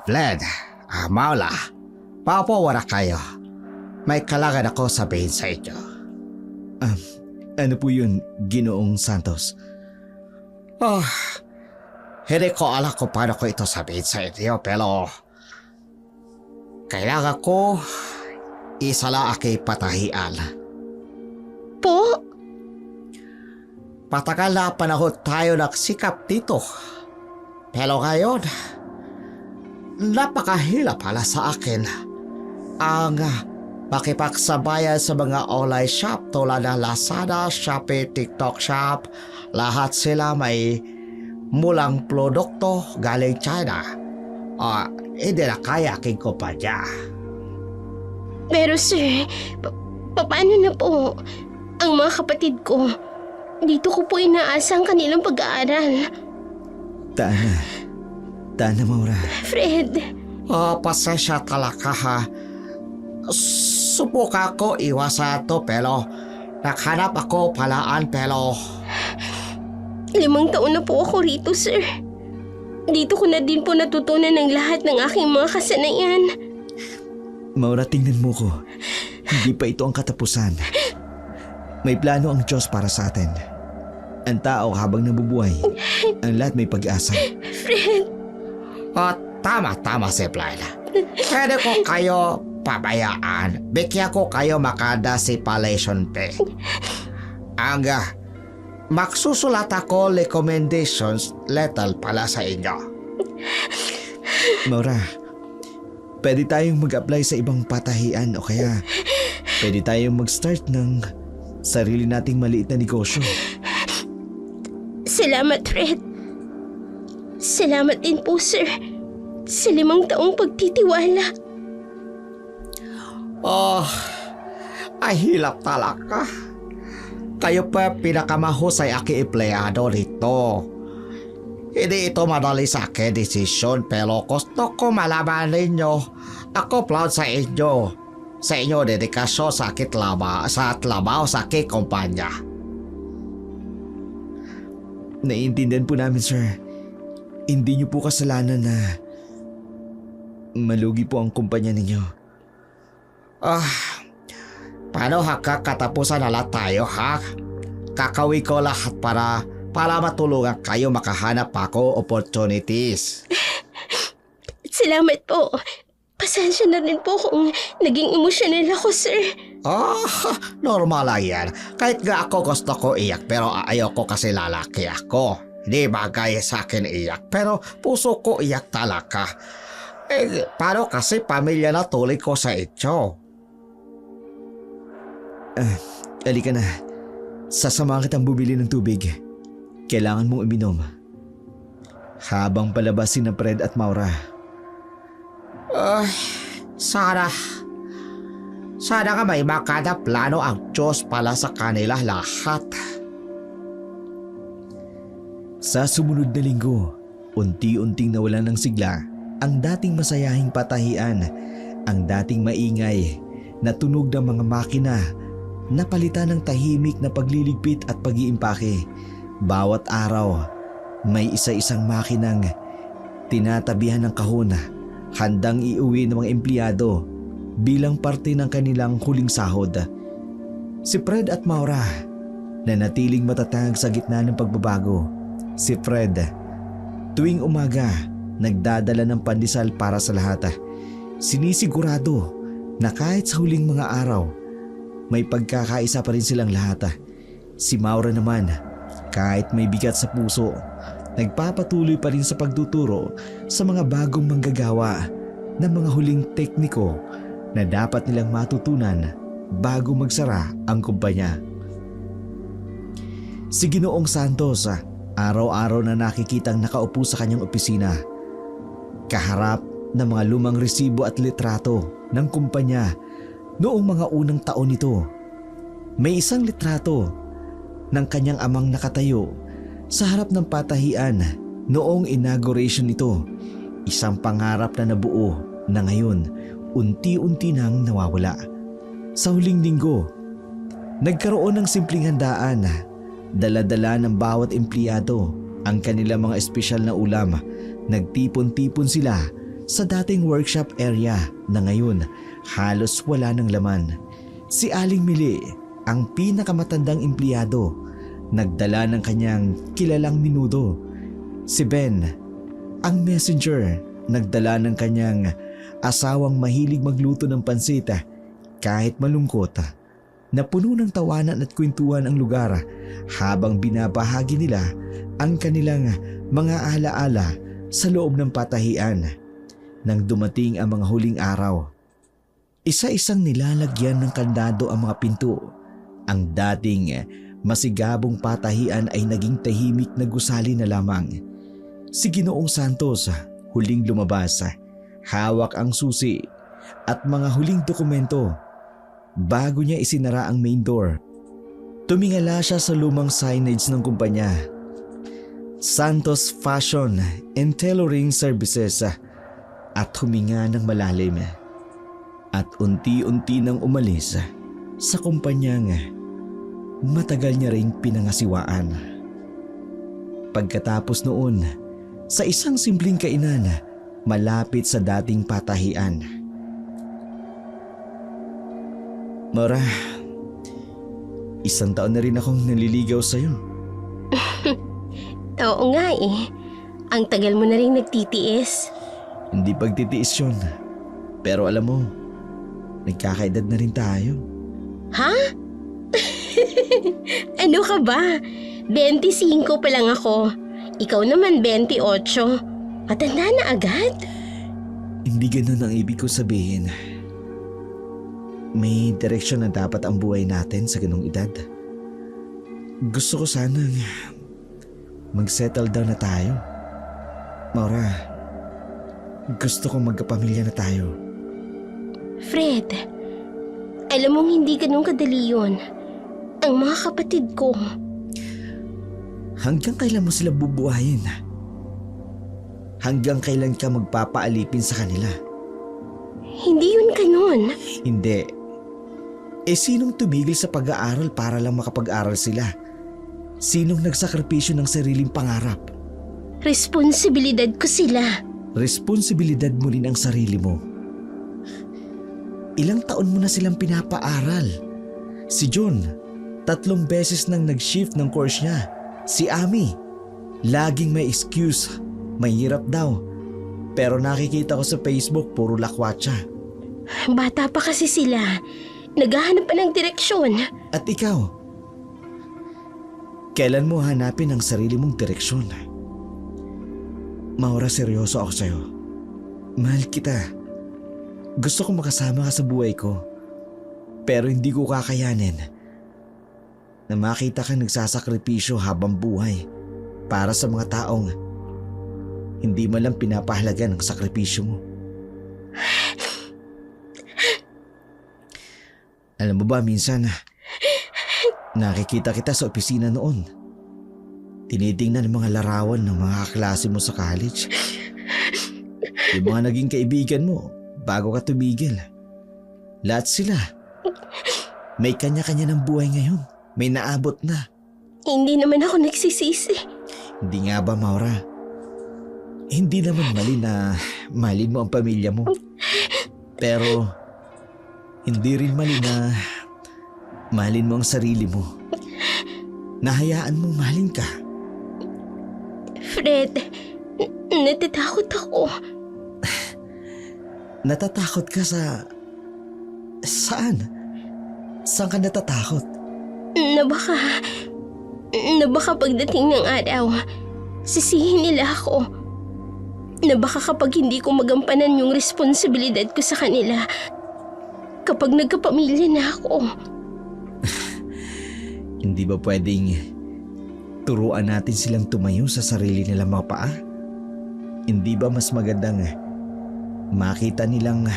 Vlad, Maula, papawara kayo. May kailangan ako sabihin sa inyo. Ano po yun, Ginoong Santos? Hindi ko alam kung paano ko ito sabihin sa inyo, pero kailangan ko isala aking patahian. Po? Patagal na panahon tayo nagsikap dito. Pero ngayon, napakahirap pala sa akin ang makipagsabayan sa mga online shop tulad ng Lazada, Shopee, TikTok Shop. Lahat sila may mulang produkto galing China. Hindi na kaya aking kumpanya. Pero sir, paano na po? Ang mga kapatid ko, dito ko po inaasa ang kanilang pag-aaral. Tana Maura. Fred, Pasensya talaga ha. Subukan ko iwasan to pero naghanap ako palaan pero 5 taon na po ako rito, sir. Dito ko na din po natutunan ang lahat ng aking mga kasanayan. Maura, tingnan mo ko. Hindi pa ito ang katapusan. May plano ang Diyos para sa atin. Ang tao habang nabubuhay, ang lahat may pag-asa. Fred, tama si Blyla. Pwede ko kayo pabayaan. Bigyan ko kayo makada si palation pay. Magsusulat ako recommendations letter pala sa inyo. Maura, pwede tayong mag-apply sa ibang patahian o kaya pwede tayong mag-start ng sarili nating maliit na negosyo. salamat, Fred. Salamat din po, sir, sa 5 taong pagtitiwala. Ay hilap talaga. Kayo pa pinakamahusay aking empleyado rito. Hindi ito madali sa akin desisyon pero gusto ko malaman ninyo. Ako proud sa inyo. Sa inyo dedikasyon sa aking trabaho sa aking kumpanya. Naiintindihan po namin, sir. Hindi niyo po kasalanan na malugi po ang kumpanya ninyo. Paano katapusan na lahat tayo ha? Kakawin ko lahat para matulungan kayo makahanap ako opportunities. Salamat po. Pasensya na rin po kung naging emosyonal ako, sir. Normal lang yan. Kahit nga ako gusto ko iyak pero ayoko kasi lalaki ako. Di bagay sa akin iyak pero puso ko iyak talaga. Paano kasi pamilya na tuloy ko sa inyo? Halika na. Sasamahan kitang bumili ng tubig. Kailangan mong uminom. Habang palabasin ng Fred at Maura. Sana nga may makada plano ang Diyos pala sa kanila lahat. Sa sumunod na linggo, unti-unting nawalan ng sigla ang dating masayahing patahian, ang dating maingay na tunog ng mga makina, napalitan ng tahimik na pagliligpit at pag-iimpake. Bawat araw, may isa-isang makinang tinatabihan ng kahon, handang iuwi ng mga empleyado bilang parte ng kanilang huling sahod. Si Fred at Maura, nanatiling matatag sa gitna ng pagbabago. Si Fred, tuwing umaga, nagdadala ng pandesal para sa lahat. Sinisigurado na kahit sa huling mga araw, may pagkakaisa pa rin silang lahat. Si Maura naman, kahit may bigat sa puso, nagpapatuloy pa rin sa pagtuturo sa mga bagong manggagawa ng mga huling tekniko na dapat nilang matutunan bago magsara ang kumpanya. Si Ginoong Santos, araw-araw na nakikitang nakaupo sa kanyang opisina, kaharap ng mga lumang resibo at litrato ng kumpanya noong mga unang taon nito. May isang litrato ng kanyang amang nakatayo sa harap ng patahian noong inauguration nito, isang pangarap na nabuo na ngayon unti-unti nang nawawala. Sa huling linggo, nagkaroon ng simpleng handaan. Dala-dala ng bawat empleyado ang kanilang mga espesyal na ulam. Nagtipon-tipon sila sa dating workshop area na ngayon halos wala ng laman. Si Aling Mili, ang pinakamatandang empleyado, nagdala ng kanyang kilalang minudo. Si Ben, ang messenger, nagdala ng kanyang asawang mahilig magluto ng pansit kahit malungkot, na puno ng tawanan at kwentuhan ang lugar habang binabahagi nila ang kanilang mga alaala sa loob ng patahian. Nang dumating ang mga huling araw, isa-isang nilalagyan ng kandado ang mga pinto. Ang dating masigabong patahian ay naging tahimik na gusali na lamang. Si Ginoong Santos huling lumabas, hawak ang susi at mga huling dokumento bago niya isinara ang main door. Tumingala siya sa lumang signage ng kumpanya, Santos Fashion and Tailoring Services, at huminga ng malalim. At unti-unti nang umalis sa kumpanyang matagal niya ring pinangasiwaan. Pagkatapos noon, sa isang simpleng kainan malapit sa dating patahian. Maura, 1 taon na rin akong naliligaw sa'yo. Oo nga eh. Ang tagal mo na rin nagtitiis. Hindi pagtitiis yun. Pero alam mo, nagkakaedad na rin tayo. Ha? Ano ka ba? 25 pa lang ako. Ikaw naman 28. Matanda na agad? Hindi ganun ang ibig ko sabihin. May direksyon na dapat ang buhay natin sa ganung edad. Gusto ko sanang mag-settle down na tayo. Maura, gusto kong magkapamilya na tayo. Fred, alam mong hindi ganun kadali yun. Ang mga kapatid ko. Hanggang kailan mo sila bubuhayin? Hanggang kailan ka magpapaalipin sa kanila? Hindi yun ganun. Hindi. Sinong tumigil sa pag-aaral para lang makapag-aral sila? Sinong nagsakripisyo ng sariling pangarap? Responsibilidad ko sila. Responsibilidad mo rin ang sarili mo. Ilang taon mo na silang pinapaaral. Si John, 3 beses nang nag-shift ng course niya. Si Ami, laging may excuse. Mahirap daw. Pero nakikita ko sa Facebook, puro lakwatsa. Bata pa kasi sila. Naghahanap pa ng direksyon. At ikaw, kailan mo hanapin ang sarili mong direksyon? Maura, seryoso ako sa'yo. Mahal kita. Gusto kong makasama ka sa buhay ko. Pero hindi ko kakayanin na makita kang nagsasakripisyo habang buhay para sa mga taong hindi man lang pinapahalagan ang sakripisyo mo. Alam mo ba, minsan nakikita kita sa opisina noon. Tinitingnan ang mga larawan ng mga kaklase mo sa college. Yung mga naging kaibigan mo bago ka tumigil. Lahat sila may kanya-kanya ng buhay ngayon. May naabot na. Hindi naman ako nagsisisi. Hindi nga ba, Maura? Hindi naman mali na mahalin mo ang pamilya mo. Pero hindi rin mali na mahalin mo ang sarili mo. Nahayaan mong mahalin ka. Fred, natatakot ako. Natatakot ka sa... Saan? Saan ka natatakot? Na baka pagdating ng araw, sisihin nila ako. Na baka kapag hindi ko magampanan yung responsibilidad ko sa kanila, kapag nagkapamilya na ako. Hindi ba pwedeng turuan natin silang tumayo sa sarili nilang mga paa? Hindi ba mas magandang makita nilang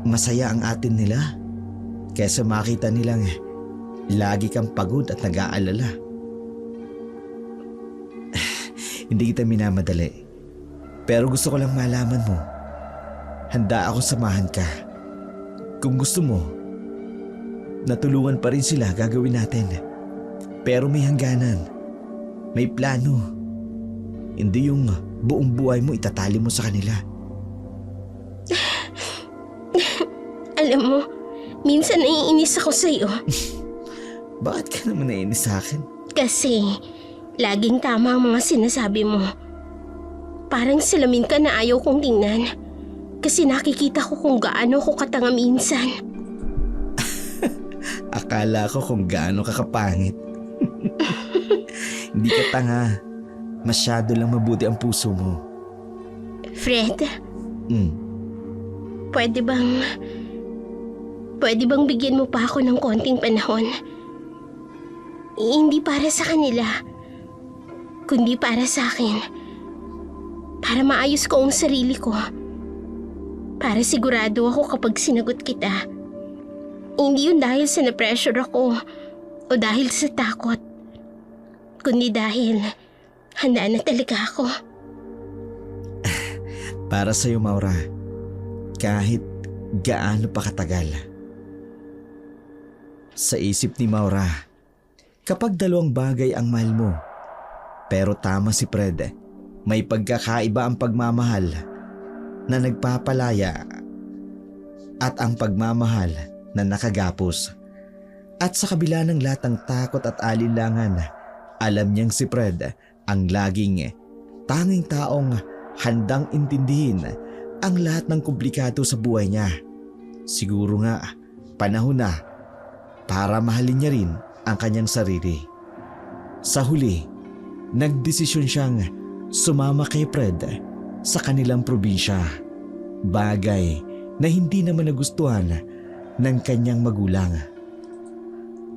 masaya ang atin nila kaysa makita nilang lagi kang pagod at nag-aalala? Hindi kita minamadali. Pero gusto ko lang malaman mo, handa ako samahan ka. Kung gusto mo, natulungan pa rin sila, gagawin natin. Pero may hangganan, may plano. Hindi yung buong buhay mo itatali mo sa kanila. Alam mo, minsan naiinis ako sa'yo. Bakit ka naman nainis sa akin? Kasi, laging tama ang mga sinasabi mo. Parang salamin ka na ayaw kong tingnan. Kasi nakikita ko kung gaano ko katanga minsan. Akala ko kung gaano ka kapangit. Hindi ka tanga. Masyado lang mabuti ang puso mo. Fred, Mm. pwede bang bigyan mo pa ako ng konting panahon? Hindi para sa kanila, kundi para sa akin. Para maayos ko ang sarili ko. Para sigurado ako kapag sinagot kita. Hindi yun dahil sa na-pressure ako o dahil sa takot. Kundi dahil handa na talaga ako. Para sa'yo, Maura. Kahit gaano pa katagal. Sa isip ni Maura, kapag dalawang bagay ang mahal mo, pero tama si Fred, may pagkakaiba ang pagmamahal na nagpapalaya at ang pagmamahal na nakagapos. At sa kabila ng lahat ng takot at alinlangan, alam niyang si Fred ang laging tanging taong handang intindihin ang lahat ng komplikado sa buhay niya. Siguro nga, panahon na para mahalin niya rin ang kanyang sarili. Sa huli, nagdesisyon siyang sumama kay Fred sa kanilang probinsya. Bagay na hindi naman nagustuhan ng kanyang magulang.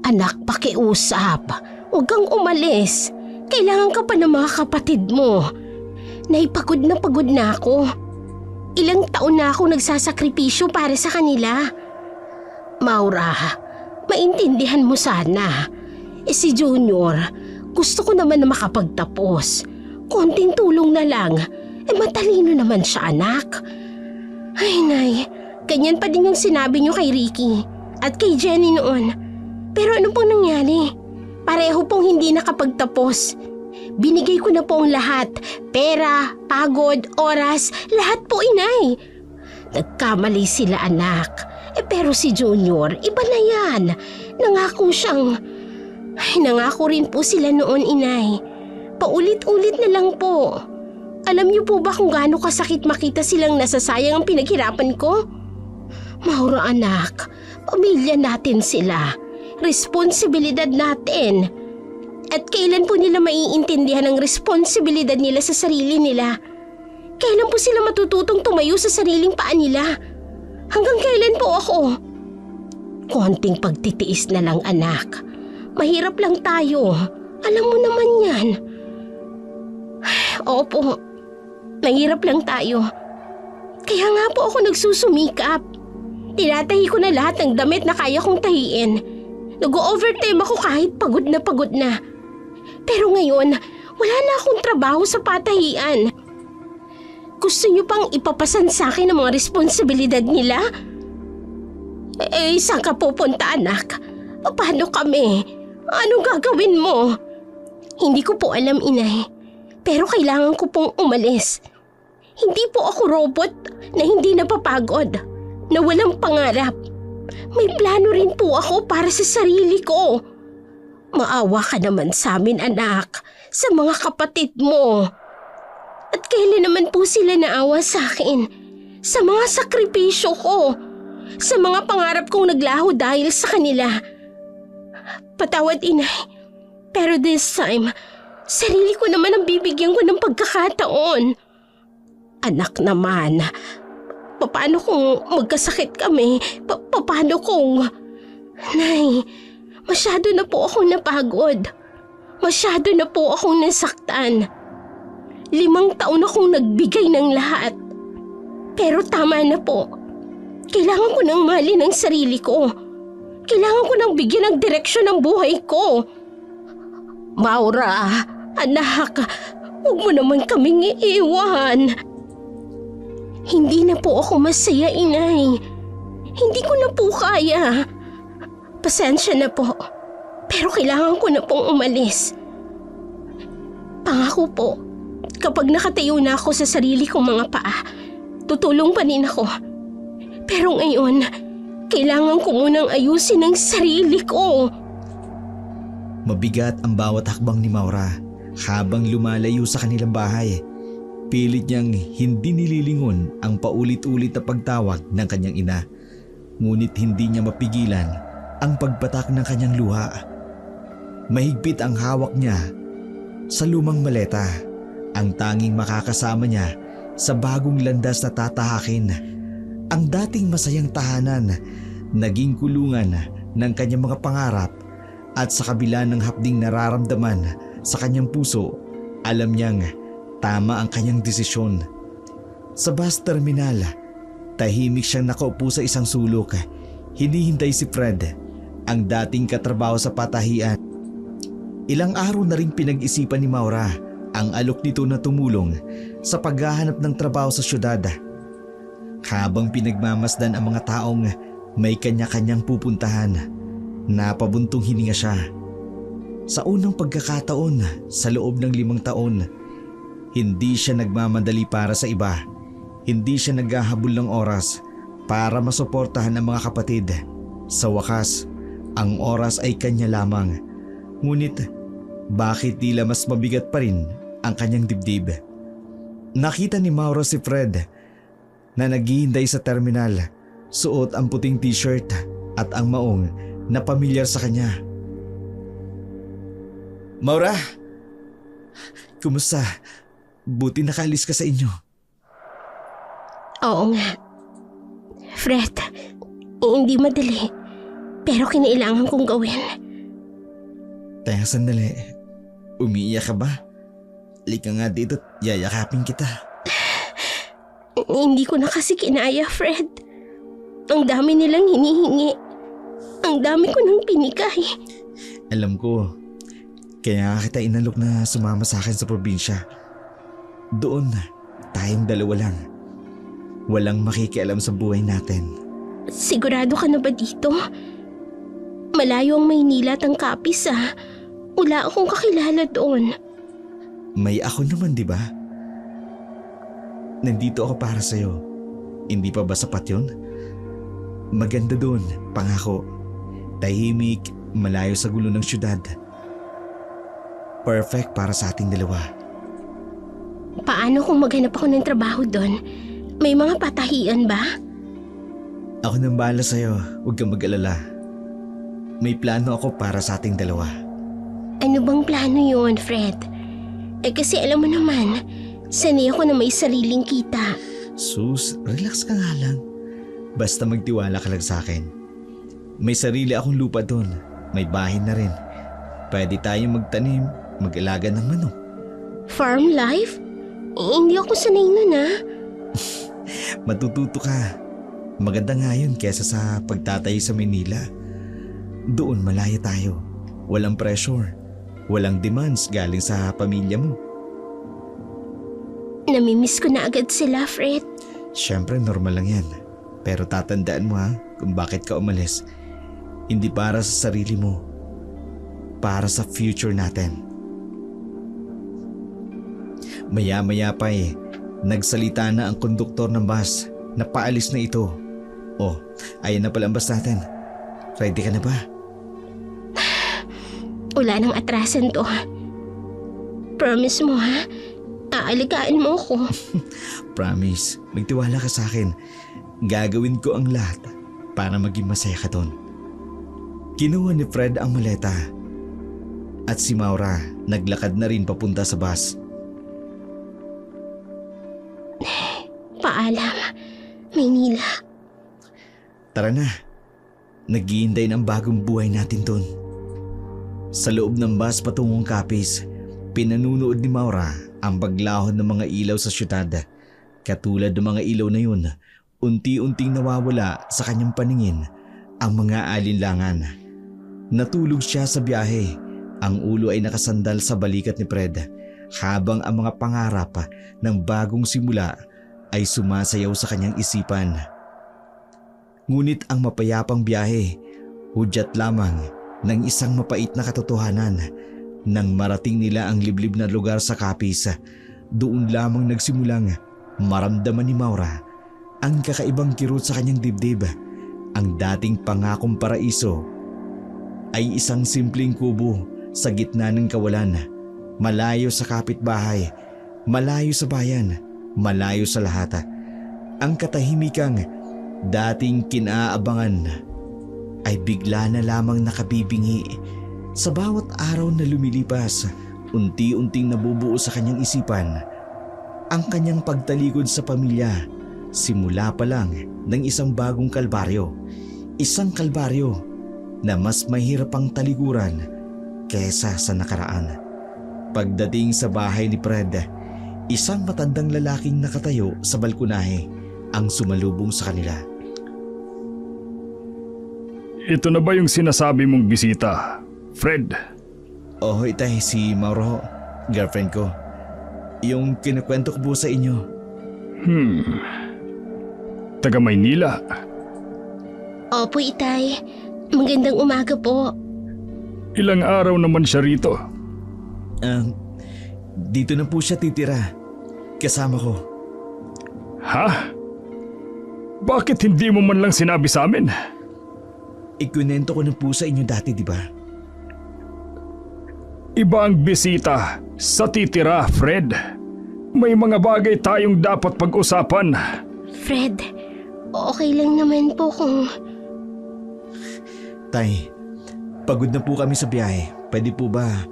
Anak, pakiusap. Huwag kang umalis. Kailangan ka pa ng mga kapatid mo. Naipagod na ako. Ilang taon na ako nagsasakripisyo para sa kanila. Maura, maintindihan mo sana. Si Junior, gusto ko naman na makapagtapos. Konting tulong na lang. Matalino naman siya, anak. Ay, Nay, ganyan pa din yung sinabi niyo kay Ricky at kay Jenny noon. Pero ano pong nangyari? Pareho pong hindi nakapagtapos. Binigay ko na po ang lahat. Pera, pagod, oras, lahat po, Inay. Nagkamali sila, anak. Pero si Junior, iba na yan. Nangako rin po sila noon, Inay. Paulit-ulit na lang po. Alam niyo po ba kung gaano kasakit makita silang nasasayang ang pinaghirapan ko? Maura, anak, pamilya natin sila. Responsibilidad natin. At kailan po nila maiintindihan ang responsibilidad nila sa sarili nila? Kailan po sila matututong tumayo sa sariling paa nila? Hanggang kailan po ako? Konting pagtitiis na lang, anak. Mahirap lang tayo. Alam mo naman yan. Opo, mahirap lang tayo. Kaya nga po ako nagsusumikap. Tinatahi ko na lahat ng damit na kaya kong tahiin. Nag-overtime ako kahit pagod na. Pero ngayon, wala na akong trabaho sa patahian. Gusto niyo pang ipapasan sa akin ang mga responsibilidad nila? Saan ka pupunta, anak? Paano kami? Anong gagawin mo? Hindi ko po alam, Inay. Pero kailangan ko pong umalis. Hindi po ako robot na hindi napapagod, na walang pangarap. May plano rin po ako para sa sarili ko. Maawa ka naman sa amin, anak, sa mga kapatid mo. At kailan naman po sila naawa sa akin? Sa mga sakripisyo ko, sa mga pangarap kong naglaho dahil sa kanila. Patawad, Inay, pero this time, sarili ko naman ang bibigyan ko ng pagkakataon. Anak naman, paano kung magkasakit kami? Paano kung... Nay, masyado na po akong napagod. Masyado na po akong nasaktan. 5 taon akong nagbigay ng lahat. Pero tama na po. Kailangan ko nang mahalin ang sarili ko. Kailangan ko nang bigyan ng direksyon ng buhay ko. Maura, anak, huwag mo naman kaming iiwan. Hindi na po ako masaya, Inay. Hindi ko na po kaya. Pasensya na po. Pero kailangan ko na pong umalis. Pangako po, kapag nakatayo na ako sa sarili kong mga paa, tutulong pa rin ako. Pero ngayon, kailangan ko munang ayusin ang sarili ko. Mabigat ang bawat hakbang ni Maura habang lumalayo sa kanilang bahay. Pilit niyang hindi nililingon ang paulit-ulit na pagtawag ng kanyang ina. Ngunit hindi niya mapigilan ang pagpatak ng kanyang luha. Mahigpit ang hawak niya sa lumang maleta, ang tanging makakasama niya sa bagong landas na tatahakin. Ang dating masayang tahanan, naging kulungan ng kanyang mga pangarap, at sa kabila ng hapding nararamdaman sa kanyang puso, alam niyang tama ang kanyang desisyon. Sa bus terminal, tahimik siyang nakaupo sa isang sulok. Hinihintay si Fred, ang dating katrabaho sa patahian. Ilang araw na rin pinag-isipan ni Maura ang alok nito na tumulong sa paghahanap ng trabaho sa syudad. Habang pinagmamasdan ang mga taong may kanya-kanyang pupuntahan, napabuntong hininga siya. Sa unang pagkakataon sa loob ng 5 taon, hindi siya nagmamadali para sa iba. Hindi siya naghahabol ng oras para masuportahan ang mga kapatid. Sa wakas, ang oras ay kanya lamang. Ngunit bakit tila mas mabigat pa rin ang kanyang dibdib? Nakita ni Maura si Fred na naghihintay sa terminal, suot ang puting t-shirt at ang maong na pamilyar sa kanya. Maura! Kumusta? Buti nakaalis ka sa inyo. Oo nga. Fred, hindi madali. Pero kinailangan kong gawin. Teka sandali. Umiiyak ka ba? Lika nga dito at yayakapin kita. Hindi ko na kasi kinaya, Fred. Ang dami nilang hinihingi. Ang dami ko nang pinigay. Alam ko. Kaya kita inalok na sumama sa akin sa probinsya. Doon, tayong dalawa lang. Walang makikialam sa buhay natin. Sigurado ka na ba dito? Malayo ang Maynila at ang Capiz ah. Wala akong kakilala doon. May ako naman, di ba? Nandito ako para sa'yo. Hindi pa ba sapat yun? Maganda doon, pangako. Tahimik, malayo sa gulo ng syudad. Perfect para sa ating dalawa. Paano kung maghanap ako ng trabaho doon? May mga patahian ba? Ako nang bahala sa'yo, huwag kang mag-alala. May plano ako para sa ating dalawa. Ano bang plano yun, Fred? Kasi alam mo naman, sanay ako na may sariling kita. Sus, relax ka nga lang. Basta magtiwala ka lang sa akin. May sarili akong lupa doon. May bahay na rin. Pwede tayong magtanim, mag-alaga ng manok. Farm life? Hindi ako sanay nun ah. Matututo ka. Maganda nga yun kesa sa pagtatayo sa Manila. Doon malaya tayo. Walang pressure. Walang demands galing sa pamilya mo. Namimiss ko na agad sila, Fred. Siyempre normal lang yan. Pero tatandaan mo kung bakit ka umalis. Hindi para sa sarili mo. Para sa future natin. Maya-maya pa nagsalita na ang konduktor ng bus na paalis na ito. Oh, ayan na pala ang bus natin. Ready ka na ba? Wala nang atrasan to. Promise mo ha? Aaligaan mo ko. Promise, magtiwala ka sa akin. Gagawin ko ang lahat para maging masaya ka doon. Kinuha ni Fred ang maleta. At si Maura naglakad na rin papunta sa bus. Paalam, Maynila. Tara na. Naghihintay ng bagong buhay natin doon. Sa loob ng bus patungong Capiz, pinanunood ni Maura ang paglahon ng mga ilaw sa syudad. Katulad ng mga ilaw na yun, unti-unting nawawala sa kanyang paningin ang mga alinlangan. Natulog siya sa biyahe. Ang ulo ay nakasandal sa balikat ni Fred habang ang mga pangarap ng bagong simula ay sumasayaw sa kanyang isipan. Ngunit ang mapayapang biyahe, hudyat lamang ng isang mapait na katotohanan. Nang marating nila ang liblib na lugar sa Capiz, doon lamang nagsimulang maramdaman ni Maura ang kakaibang kirot sa kanyang dibdib, ang dating pangakong paraiso, ay isang simpleng kubo sa gitna ng kawalan, malayo sa kapitbahay, malayo sa bayan, malayo sa lahat. Ang katahimikang dating kinaabangan ay bigla na lamang nakabibingi. Sa bawat araw na lumilipas, unti-unting nabubuo sa kanyang isipan ang kanyang pagtalikod sa pamilya, simula pa lang ng isang bagong kalbaryo. Isang kalbaryo na mas mahirap pang talikuran kesa sa nakaraan. Pagdating sa bahay ni Fred, isang matandang lalaking nakatayo sa balkonahe ang sumalubong sa kanila. Ito na ba yung sinasabi mong bisita, Fred? Oh, itay, si Mauro, girlfriend ko. Yung kinukwento ko po sa inyo. Taga Maynila. Opo, itay. Magandang umaga po. Ilang araw naman siya rito. Dito na po siya titira. Kasama ko. Ha? Bakit hindi mo man lang sinabi sa amin? Ikunento ko na po sa inyo dati, di ba? Iba ang bisita sa titira, Fred. May mga bagay tayong dapat pag-usapan. Fred, okay lang naman po kung... Tay, pagod na po kami sa biyahe. Pwede po ba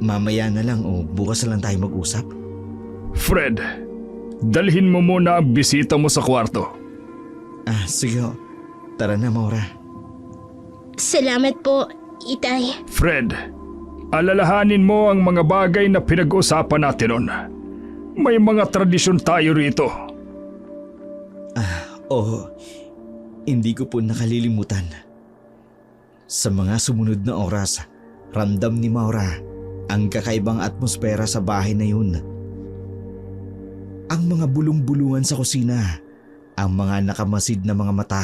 mamaya na lang o bukas na lang tayo mag-usap? Fred, dalhin mo muna ang bisita mo sa kwarto. Sige ho. Tara na, Maura. Salamat po, itay. Fred, alalahanin mo ang mga bagay na pinag-usapan natin noon. May mga tradisyon tayo rito. Oo, hindi ko po nakalilimutan. Sa mga sumunod na oras, ramdam ni Maura ang kakaibang atmosfera sa bahay na yun. Ang mga bulong-bulungan sa kusina, ang mga nakamasid na mga mata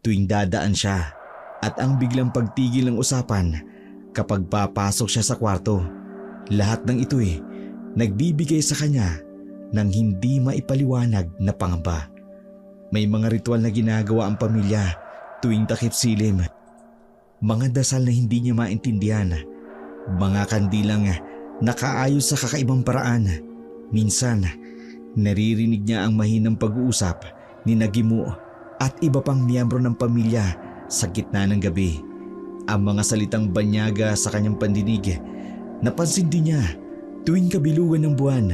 tuwing dadaan siya, at ang biglang pagtigil ng usapan kapag papasok siya sa kwarto. Lahat ng ito'y nagbibigay sa kanya ng hindi maipaliwanag na pangamba. May mga ritual na ginagawa ang pamilya tuwing takip silim. Mga dasal na hindi niya maintindihan. Mga kandilang nakaayos sa kakaibang paraan. Minsan, naririnig niya ang mahinang pag-uusap ni Nagimo at iba pang miyembro ng pamilya sa gitna ng gabi. Ang mga salitang banyaga sa kanyang pandinig. Napansin din niya tuwing kabilugan ng buwan,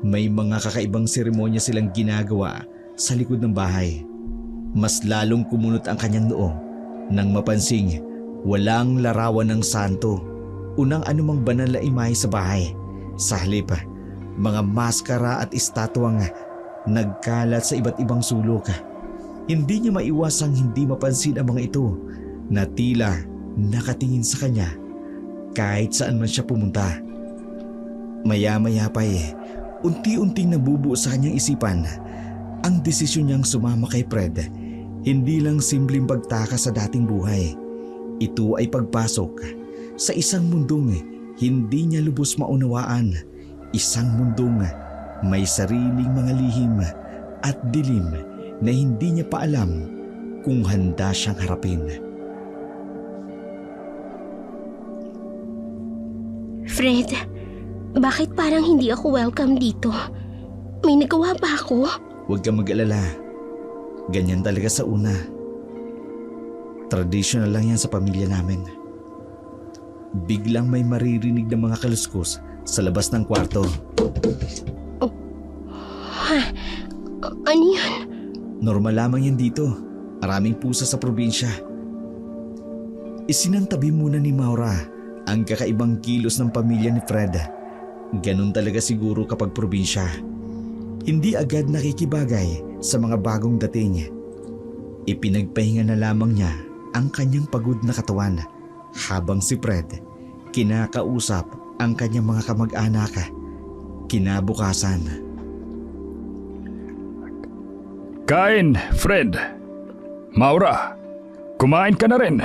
may mga kakaibang seremonya silang ginagawa sa likod ng bahay. Mas lalong kumunot ang kanyang noo nang mapansing walang larawan ng santo, unang anumang banal na imahe sa bahay. Sa halip, mga maskara at estatwang nagkalat sa iba't ibang sulok. Hindi niya maiwasang hindi mapansin ang mga ito na tila nakatingin sa kanya kahit saan man siya pumunta. Maya-maya pa unti-unting nabubuo sa kanyang isipan ang desisyon niyang sumama kay Fred. Hindi lang simpleng pagtaka sa dating buhay. Ito ay pagpasok sa isang mundong hindi niya lubos maunawaan. Isang mundong may sariling mga lihim at dilim na hindi niya pa alam kung handa siyang harapin. Fred, bakit parang hindi ako welcome dito? May nagawa ba ako? Huwag kang mag-alala. Ganyan talaga sa una. Traditional lang yan sa pamilya namin. Biglang may maririnig ng mga kaluskos sa labas ng kwarto. Ano yan? Normal lamang yan dito. Maraming pusa sa probinsya. Isinantabi muna ni Maura ang kakaibang kilos ng pamilya ni Fred. Ganun talaga siguro kapag probinsya. Hindi agad nakikibagay sa mga bagong dating. Ipinagpahinga na lamang niya ang kanyang pagod na katawan habang si Fred kinakausap ang kanyang mga kamag-anak. Kinabukasan. Kain, Fred. Maura, kumain ka na rin.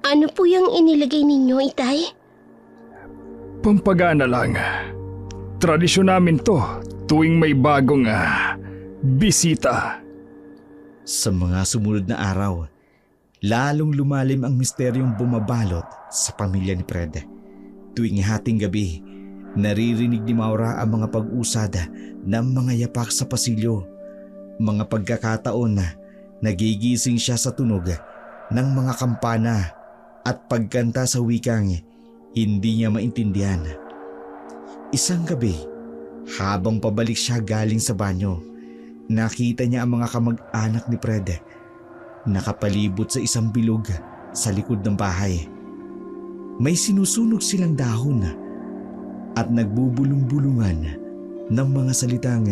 Ano po yung inilagay ninyo, itay? Pampagana lang. Tradisyon namin to tuwing may bagong bisita. Sa mga sumunod na araw, lalong lumalim ang misteryong bumabalot sa pamilya ni Fred. Tuwing hating gabi, naririnig ni Maura ang mga pag-usad ng mga yapak sa pasilyo. Mga pagkakataon na nagigising siya sa tunog ng mga kampana at pagkanta sa wikang hindi niya maintindihan. Isang gabi, habang pabalik siya galing sa banyo, nakita niya ang mga kamag-anak ni Fred nakapalibot sa isang bilog sa likod ng bahay. May sinusunog silang dahon at nagbubulong-bulungan ng mga salitang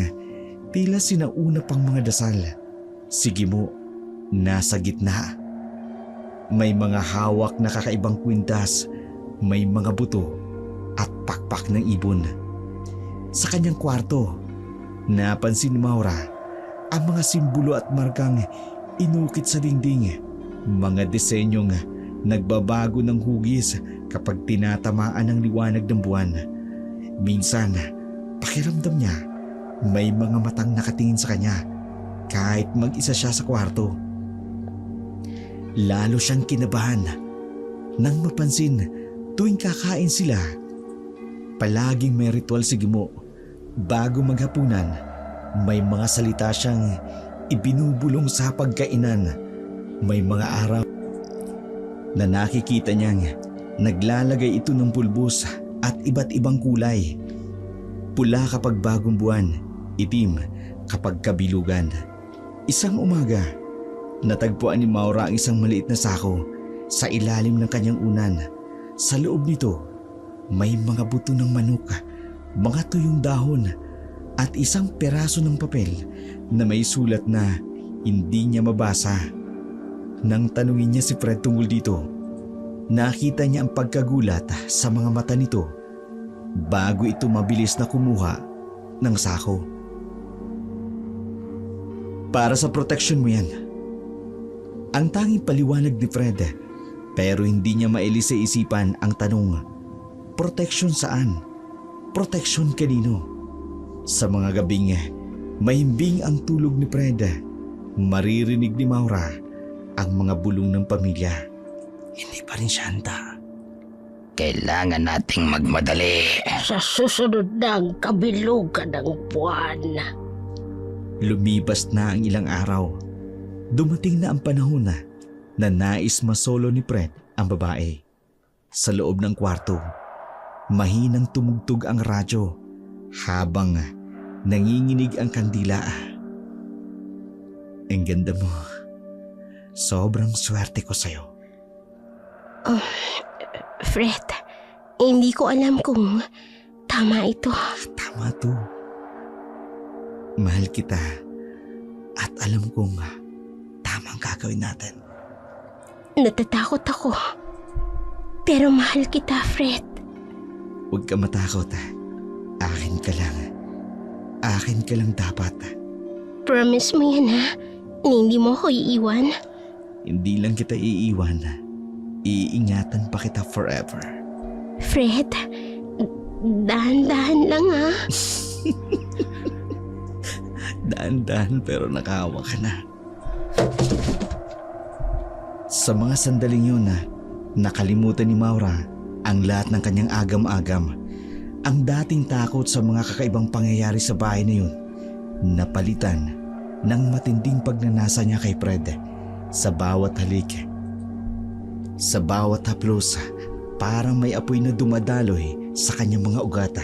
tila sinauna pang mga dasal. Sige mo, nasa gitna. May mga hawak na kakaibang kwintas, may mga buto at pakpak ng ibon. Sa kanyang kwarto, napansin ni Maura ang mga simbolo at markang inukit sa dingding. Mga disenyong nagbabago ng hugis kapag tinatamaan ng liwanag ng buwan. Minsan, pakiramdam niya may mga matang nakatingin sa kanya kahit mag-isa siya sa kwarto. Lalo siyang kinabahan nang mapansin tuwing kakain sila. Palaging may ritual si Gimo. Bago maghapunan, may mga salita siyang ibinubulong sa pagkainan. May mga araw na nakikita niyang naglalagay ito ng pulbos at iba't ibang kulay. Pula kapag bagong buwan, itim kapag kabilugan. Isang umaga, natagpuan ni Maura ang isang maliit na sako sa ilalim ng kanyang unan. Sa loob nito, may mga buto ng manok, mga tuyong dahon at isang peraso ng papel na may sulat na hindi niya mabasa. Nang tanungin niya si Fred tungkol dito, nakita niya ang pagkagulat sa mga mata nito bago ito mabilis na kumuha ng sako. Para sa proteksyon mo yan. Ang tanging paliwanag ni Fred, pero hindi niya mailis sa isipan ang tanong, proteksyon saan? Proteksyon kanino? Sa mga gabing mahimbing ang tulog ni Fred, maririnig ni Maura ang mga bulong ng pamilya. Hindi pa rin siya handa. Kailangan nating magmadali. Sa susunod ng kabilugan ng buwan. Lumipas na ang ilang araw. Dumating na ang panahon na nais masolo ni Fred ang babae. Sa loob ng kwarto, mahinang tumugtog ang radyo habang nanginginig ang kandila. Ang ganda mo. Sobrang swerte ko sa'yo. Fred, hindi ko alam kung tama ito. Tama to. Mahal kita at alam kong tama ang gagawin natin. Natatakot ako. Pero mahal kita, Fred. Huwag ka matakot. Akin ka lang. Akin ka lang dapat. Promise mo yan, ha? Na hindi mo ako iiwan. Hindi lang kita iiwan. Iingatan pa kita forever. Fred, dahan-dahan lang, ha? Daan-daan pero nakahawa ka na. Sa mga sandaling yun nakalimutan ni Maura ang lahat ng kanyang agam-agam. Ang dating takot sa mga kakaibang pangyayari sa bahay na yun, napalitan ng matinding pagnanasa niya kay Fred sa bawat halik. Sa bawat haplos, parang may apoy na dumadaloy sa kanyang mga ugat.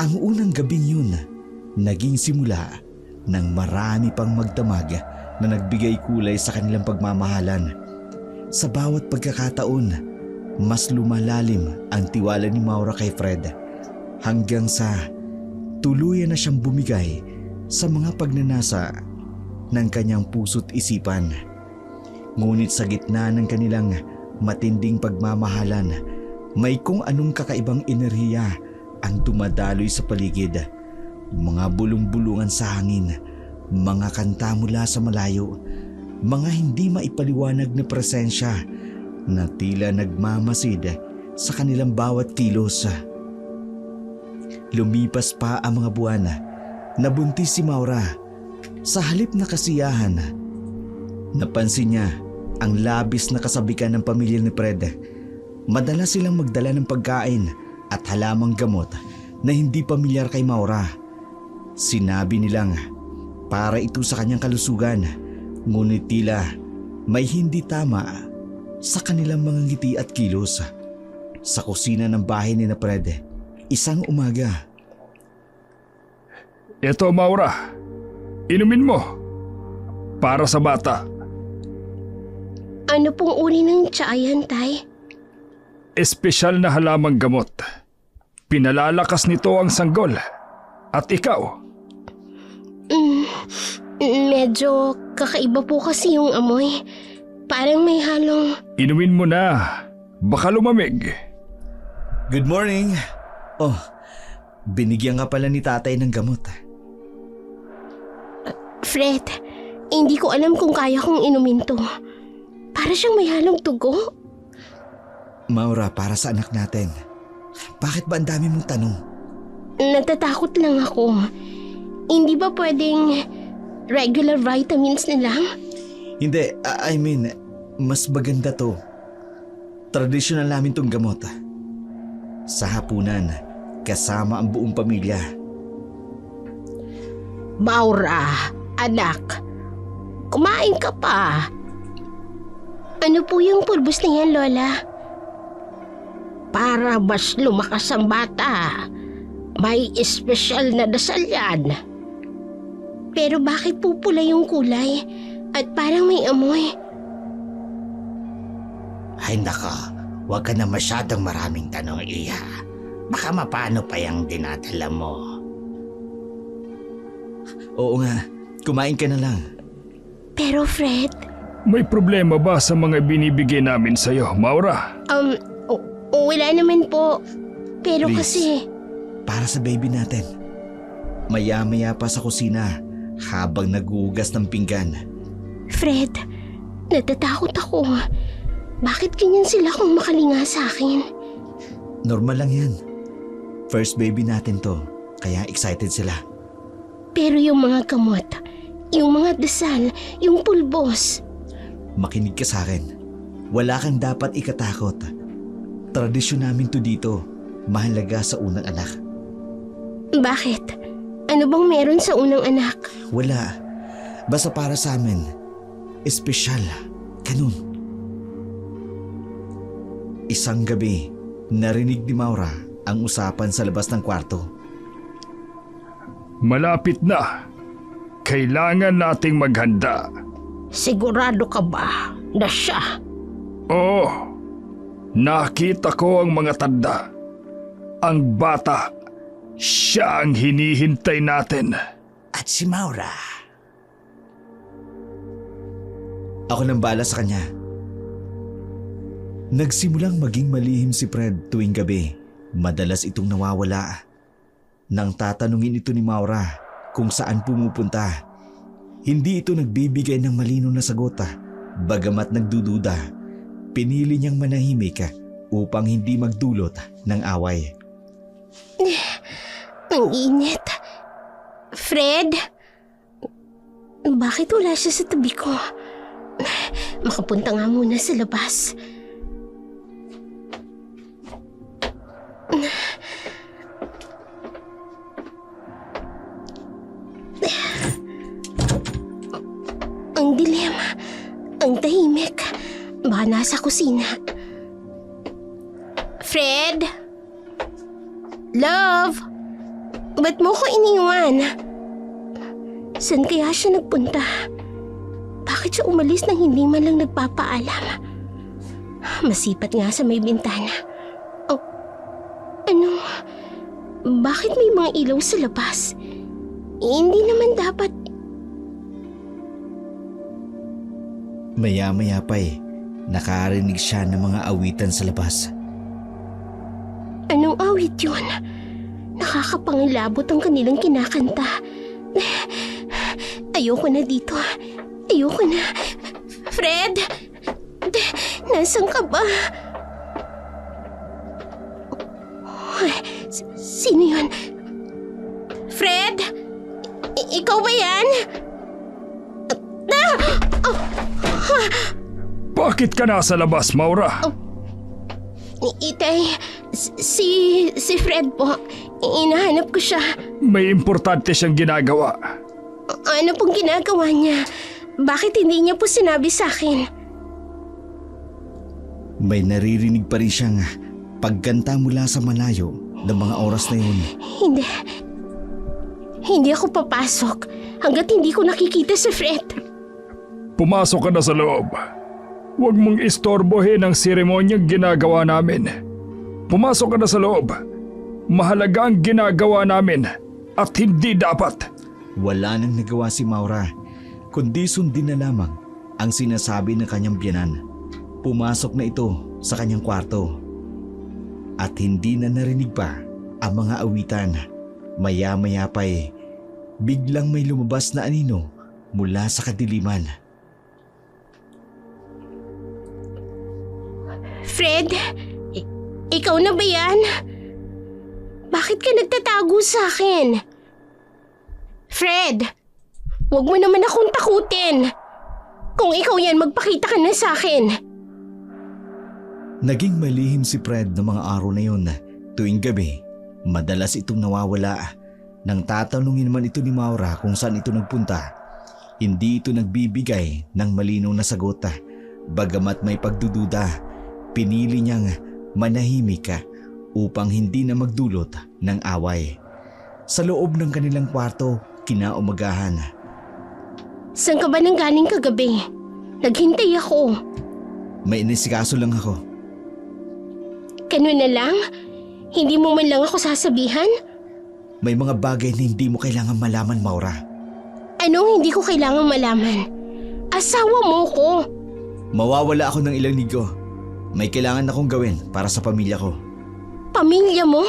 Ang unang gabing yun, naging simula ng marami pang magdamag na nagbigay kulay sa kanilang pagmamahalan. Sa bawat pagkakataon, mas lumalalim ang tiwala ni Maura kay Fred hanggang sa tuluyan na siyang bumigay sa mga pagnanasa ng kanyang puso't isipan. Ngunit sa gitna ng kanilang matinding pagmamahalan, may kung anong kakaibang enerhiya ang dumadaloy sa paligid. Mga bulong-bulungan sa hangin, mga kanta mula sa malayo, mga hindi maipaliwanag na presensya na tila nagmamasid sa kanilang bawat kilos. Lumipas pa ang mga buwan, nabuntis si Maura Sa halip na kasiyahan, napansin niya ang labis na kasabikan ng pamilya ni Fred. Madalas silang magdala ng pagkain at halamang gamot na hindi pamilyar kay Maura. Sinabi nilang para ito sa kanyang kalusugan, ngunit tila may hindi tama sa kanilang mga ngiti at kilos. Sa kusina ng bahay ni Fred, isang umaga. Ito, Maura. Inumin mo. Para sa bata. Ano pong uri ng tsayan, Tay? Espesyal na halamang gamot. Pinalalakas nito ang sanggol. At ikaw? Medyo kakaiba po kasi yung amoy. Parang may halong... Inumin mo na. Baka lumamig. Good morning! Oh, binigyan nga pala ni tatay ng gamot. Fred, hindi ko alam kung kaya kong inumin to. Para siyang may halong tugo. Maura, para sa anak natin. Bakit ba ang dami mong tanong? Natatakot lang ako. Hindi ba pwedeng regular vitamins na lang? Hindi, I mean, mas maganda to. Traditional namin tong gamot. Sa hapunan, kasama ang buong pamilya. Maura, anak, kumain ka pa. Ano po yung pulbos na yan, Lola? Para mas lumakas ang bata. May espesyal na dasal yan. Pero bakit po pula yung kulay at parang may amoy? Ay nako, huwag ka na masyadong maraming tanong, Iya. Baka mapano pa yung dinadala mo. Oo nga, kumain ka na lang. Pero Fred, May problema ba sa mga binibigay namin sa'yo, Maura? wala naman po. Pero Please. kasi... Para sa baby natin. Maya-maya pa sa kusina habang nagugas ng pinggan. Fred, natatakot ako. Bakit ganyan sila kung makalinga sa akin? Normal lang yan. First baby natin to, kaya excited sila. Pero yung mga gamot, yung mga dasal, yung pulbos... Makinig ka sa akin. Wala kang dapat ikatakot. Tradisyon namin to dito. Mahalaga sa unang anak. Bakit? Ano bang meron sa unang anak? Wala. Basta para sa amin. Espesyal. Ganun. Isang gabi, narinig ni Maura ang usapan sa labas ng kwarto. Malapit na. Kailangan nating maghanda. Sigurado ka ba na siya? Oo. Nakita ko ang mga tanda. Ang bata. Siya ang hinihintay natin. At si Maura. Ako nang bahala sa kanya. Nagsimulang maging malihim si Fred tuwing gabi. Madalas itong nawawala. Nang tatanungin ito ni Maura kung saan pumupunta, hindi ito nagbibigay ng malinaw na sagot. Bagamat nagdududa, pinili niyang manahimik upang hindi magdulot ng away. Ang init. Fred? Bakit wala siya sa tabi ko? Makapunta nga muna sa labas. Ang dilim. Ang tahimik. Baka nasa kusina. Fred? Love? Ba't mo ko iniwan? Saan kaya siya nagpunta? Bakit siya umalis nang hindi man lang nagpapaalam? Masipat nga sa may bintana. Oh, ano? Bakit may mga ilaw sa labas? Hindi naman dapat... Maya-maya pa nakarinig siya ng mga awitan sa labas. Anong awit yun? Nakakapangilabot ang kanilang kinakanta. Ayoko na dito. Ayoko na. Fred! Nasaan ka ba? Sino yun? Fred? Ikaw ba yan? Bakit ka nasa labas, Maura? Itay, si Fred po. Inahanap ko siya. May importante siyang ginagawa. Ano pong ginagawa niya? Bakit hindi niya po sinabi sa akin? May naririnig pa rin siyang pagkanta mula sa malayo ng mga oras na yun. Hindi ako papasok hanggat hindi ko nakikita si Fred. Pumasok ka na sa loob. Huwag mong istorbohin ang seremonyang ginagawa namin. Pumasok ka na sa loob. Mahalaga ang ginagawa namin at hindi dapat. Wala nang nagawa si Maura, kundi sundin na lamang ang sinasabi ng kanyang biyanan. Pumasok na ito sa kanyang kwarto. At hindi na narinig pa ang mga awitan. Maya-maya pa'y biglang may lumabas na anino mula sa kadiliman. Fred, ikaw na ba yan? Bakit ka nagtatago sa akin? Fred, huwag mo naman akong takutin. Kung ikaw yan, magpakita ka na sa akin. Naging malihim si Fred ng mga araw na yun. Tuwing gabi, madalas itong nawawala. Nang tatanungin man ito ni Maura kung saan ito nagpunta, hindi ito nagbibigay ng malinaw na sagot. Bagamat may pagdududa, pinili niyang manahimik upang hindi na magdulot ng away. Sa loob ng kanilang kwarto, kinaumagahan. Saan ka ba nang galing kagabi? Naghintay ako. May inisikaso lang ako. Ganun na lang? Hindi mo man lang ako sasabihan? May mga bagay na hindi mo kailangan malaman, Maura. Anong hindi ko kailangang malaman? Asawa mo ko. Mawawala ako ng ilang linggo. May kailangan akong gawin para sa pamilya ko. Pamilya mo?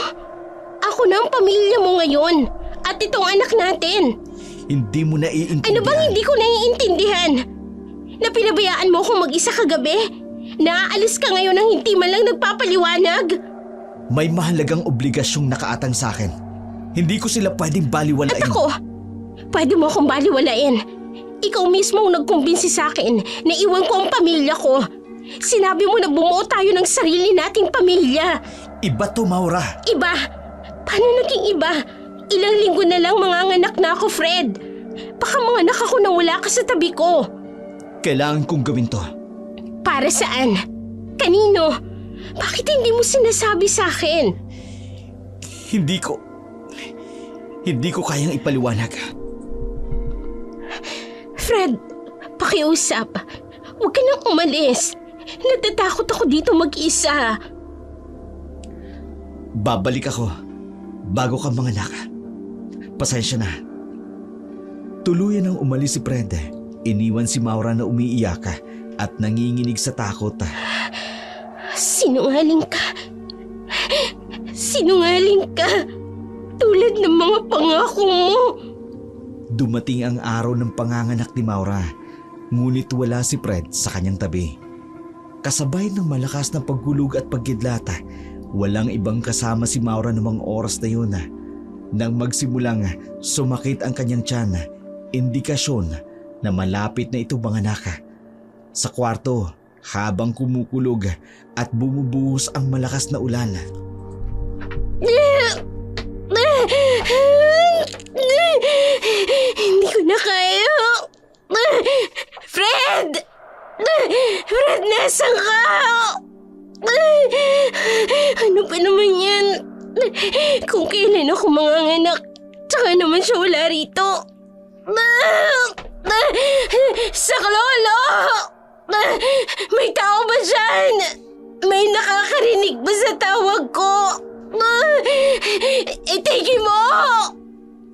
Ako na ang pamilya mo ngayon. At itong anak natin. Hindi mo naiintindihan. Ano bang hindi ko naiintindihan? Na pinabayaan mo akong mag-isa kagabi? Naaalis ka ngayon nang hindi man lang nagpapaliwanag? May mahalagang obligasyong nakaatang sa akin. Hindi ko sila pwedeng baliwalain. At ako, pwede mo akong baliwalain. Ikaw mismo ang nagkumbinsi sa akin na iwan ko ang pamilya ko. Sinabi mo na bumuo tayo ng sarili nating pamilya. Iba to, Maura. Iba? Paano naging iba? Ilang linggo na lang manganganak na ako, Fred. Baka manganak ako nang wala ka sa tabi ko. Kailangan kong gawin to. Para saan? Kanino? Bakit hindi mo sinasabi sa akin? Hindi ko kayang ipaliwanag. Fred, pakiusap. Huwag ka nang umalis. Natatakot ako dito mag-isa. Babalik ako bago ka manganak. Pasensya na. Tuluyan ang umalis si Fred. Iniwan si Maura na umiiyak at nanginginig sa takot. Sinungaling ka. Sinungaling ka. Tulad ng mga pangako mo. Dumating ang araw ng panganganak ni Maura, ngunit wala si Fred sa kanyang tabi. Kasabay ng malakas na paghulog at pagkidlat, walang ibang kasama si Maura ng mga oras na yun. Nang magsimulang sumakit ang kanyang tiyan, indikasyon na malapit na ito manganak. Sa kwarto, habang kumukulog at bumubuhos ang malakas na ulan. Hindi ko na kaya. Fred! Fred, nasan ka? Ano pa naman yan? Kung kailan ako manganganak, tsaka naman siya wala rito. Saklolo! May tao ba dyan? May nakakarinig ba sa tawag ko? Itigil mo!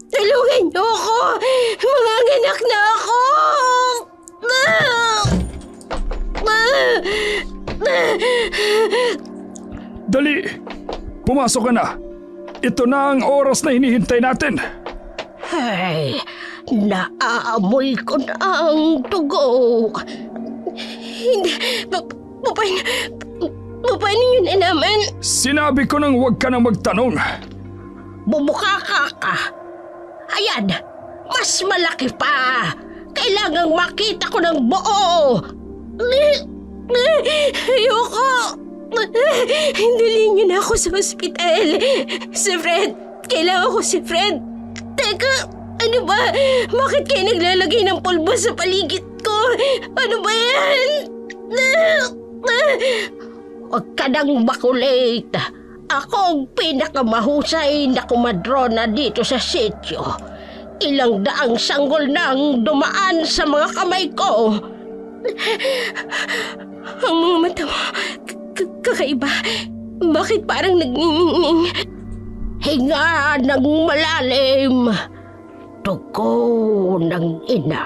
Tulungan niyo ako! Manganganak na ako! Dali! Pumasok ka na! Ito na ang oras na hinihintay natin! Ay, naaamoy ko na ang dugo. Hindi, paano yun nalaman? Sinabi ko nang huwag ka nang magtanong. Bumukaka ka. Ayan, mas malaki pa. Kailangan kailangang makita ko ng buo! Ayoko! Dali niyo na ako sa ospital. Si Fred! Kailangan ko si Fred! Teka! Ano ba? Bakit kayo naglalagay ng pulbo sa paligid ko? Ano ba yan? Huwag ka nang makulit. Ako ang pinakamahusay na kumadrona dito sa sityo. Ilang daang sanggol nang dumaan sa mga kamay ko. Ang mga mata mo, kakaiba. Bakit parang nagnginging? Hinga ng malalim. Dugo ng ina.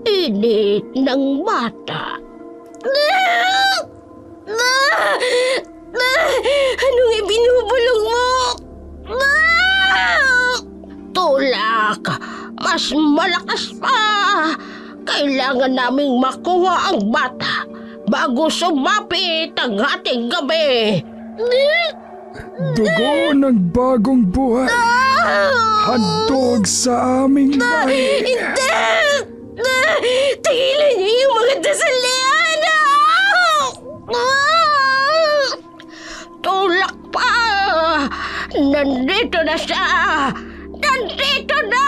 Init ng bata. Anong ibinubulong mo? Tulak! Mas malakas pa! Kailangan naming makuha ang bata bago sumapit ang ating gabi! Dugo ng bagong buhay. Handog sa aming lahi. Hindi! Tigilan niyo yung mga dasal na yan! Tulak pa! Nandito na siya! Nandito na!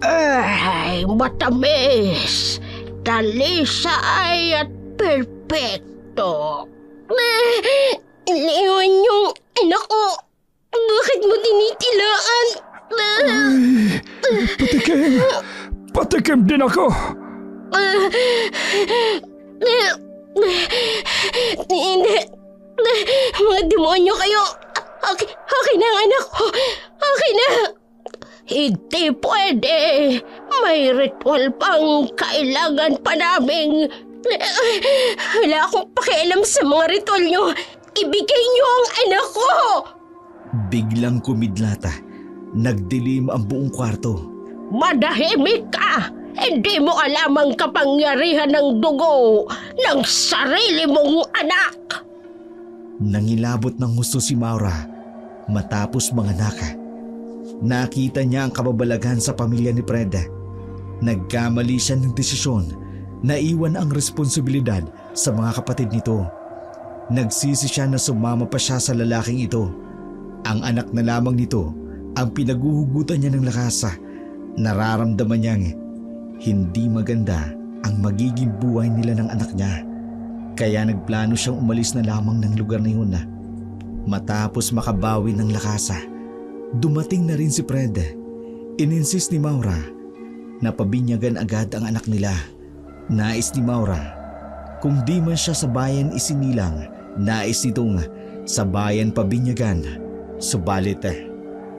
Ay, matamis! Talisay at perpekto! Iniwan yung anak ko! Bakit mo tinitilaan? Patikim! Patikim din ako! Hindi. Mga demonyo kayo. Okay na ang anak ko. Okay na. Hindi pwede. May ritual pang kailangan pa namin. Wala akong pakialam sa mga ritual nyo. Ibigay nyo ang anak ko. Biglang kumidlata. Nagdilim ang buong kwarto. Madahimik ka! Hindi mo alam ang kapangyarihan ng dugo ng sarili mong anak! Nangilabot ng husto si Maura matapos manganak. Nakita niya ang kababalaghan sa pamilya ni Fred. Nagkamali siya ng desisyon na iwan ang responsibilidad sa mga kapatid nito. Nagsisi siya na sumama pa siya sa lalaking ito. Ang anak na lamang nito ang pinaguhugutan niya ng lakas. Nararamdaman niyang hindi maganda ang magiging buhay nila ng anak niya. Kaya nagplano siyang umalis na lamang ng lugar na yun. Matapos makabawi ng lakas, dumating na rin si Fred. Ininsist ni Maura na pabinyagan agad ang anak nila. Nais ni Maura, kung di man siya sa bayan isinilang, nais nitong sa bayan pabinyagan. Subalit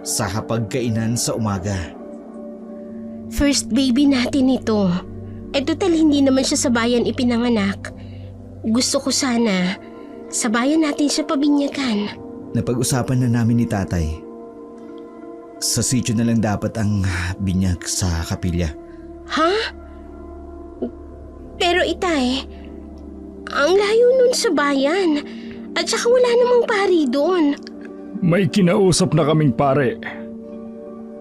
sa hapagkainan sa umaga. First baby natin ito. Total hindi naman siya sa bayan ipinanganak. Gusto ko sana sa bayan natin siya pabinyagan. Napag-usapan na namin ni tatay. Sa sityo na lang dapat ang binyag sa kapilya. Ha? Pero itay, ang layo nun sa bayan. At saka wala namang pari doon. May kinausap na kaming pare.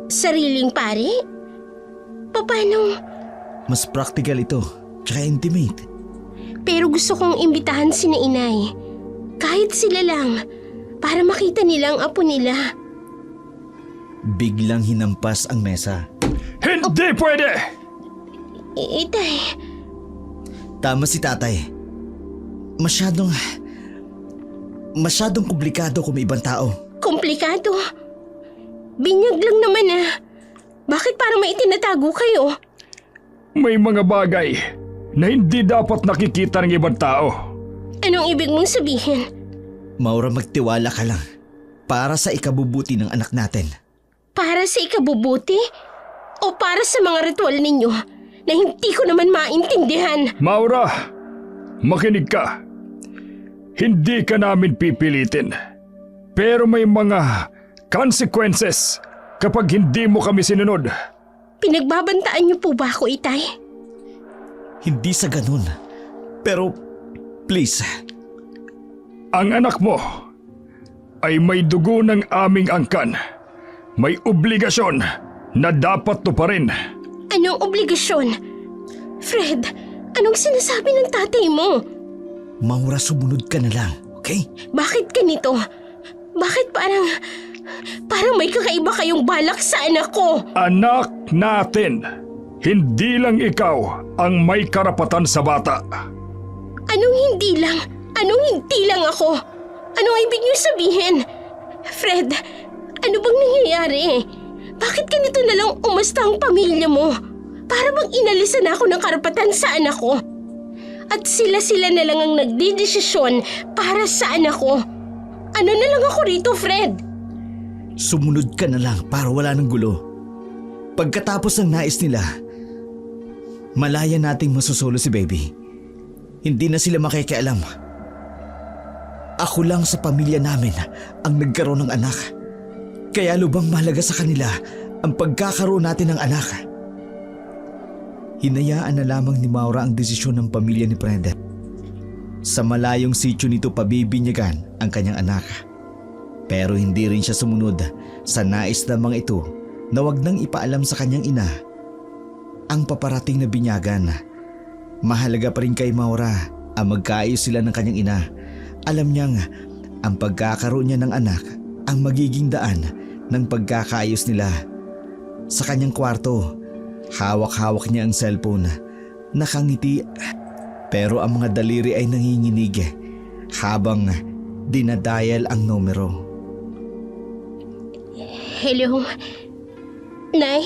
Sariling pari? Paano? Mas practical ito, tsaka intimate. Pero gusto kong imbitahan sina inay. Kahit sila lang. Para makita nilang apo nila. Biglang hinampas ang mesa. Hindi pwede! Itay, Tama si tatay. Masyadong komplikado kung may ibang tao. komplikado. Binyag lang naman Bakit parang may itinatago kayo? May mga bagay na hindi dapat nakikita ng ibang tao. Anong ibig mong sabihin? Maura, magtiwala ka lang. Para sa ikabubuti ng anak natin. Para sa ikabubuti? O para sa mga ritual ninyo na hindi ko naman maintindihan? Maura, makinig ka. Hindi ka namin pipilitin. Pero may mga consequences kapag hindi mo kami sinunod. Pinagbabantaan niyo po ba ako, itay? Hindi sa ganun. Pero please, Ang anak mo ay may dugo ng aming angkan. May obligasyon na dapat tuparin. Anong obligasyon? Fred, anong sinasabi ng tatay mo? Maura, sumunod ka na lang, okay? Bakit ganito? Bakit parang may kakaiba kayong balak sa anak ko? Anak natin, hindi lang ikaw ang may karapatan sa bata. Anong hindi lang? Anong hindi lang ako? Anong ibig niyo sabihin? Fred, ano bang nangyayari? Bakit ganito na lang umasta ang pamilya mo? Para bang inalisan ako ng karapatan sa anak ko? At sila na lang ang nagdidesisyon para sa anak ko. Ano na lang ako rito, Fred? Sumunod ka na lang para wala ng gulo. Pagkatapos ng nais nila, malaya nating masusolo si baby. Hindi na sila makikialam. Ako lang sa pamilya namin ang nagkaroon ng anak. Kaya lubang mahalaga sa kanila ang pagkakaroon natin ng anak. Hinayaan na lamang ni Maura ang desisyon ng pamilya ni Fred. Sa malayong sityo nito pabibinyagan ang kanyang anak. Pero hindi rin siya sumunod sa nais lamang ito na wag nang ipaalam sa kanyang ina ang paparating na binyagan. Mahalaga pa rin kay Maura ang magkaayos sila ng kanyang ina. Alam niyang ang pagkakaroon niya ng anak ang magiging daan ng pagkakaayos nila. Sa kanyang kwarto, hawak-hawak niya ang cellphone, nakangiti pero ang mga daliri ay nanginginig habang dinadial ang numero. Hello? Nay?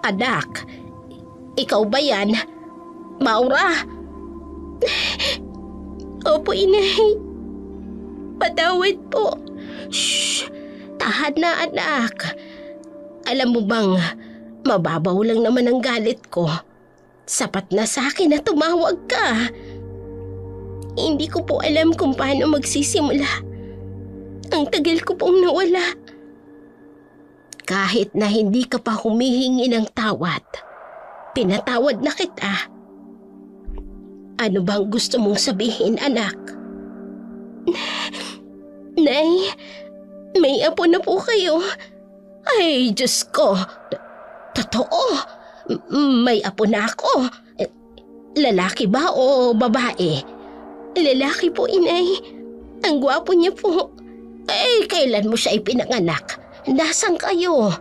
Anak? Ikaw ba yan? Maura? Opo, inay. Patawad po. Shh! Tahan na, anak. Alam mo bang, mababaw lang naman ang galit ko. Sapat na sa akin na tumawag ka. Hindi ko po alam kung paano magsisimula. Ang tagal ko pong nawala. Kahit na hindi ka pa humihingi ng tawad, pinatawad na kita. Ano bang gusto mong sabihin, anak? Nay, may apo na po kayo. Ay, Diyos ko. Totoo. May apo na ako. Lalaki ba o babae? Lalaki po, inay. Ang gwapo niya po. Ay, kailan mo siya ipinanganak? Nasaan kayo?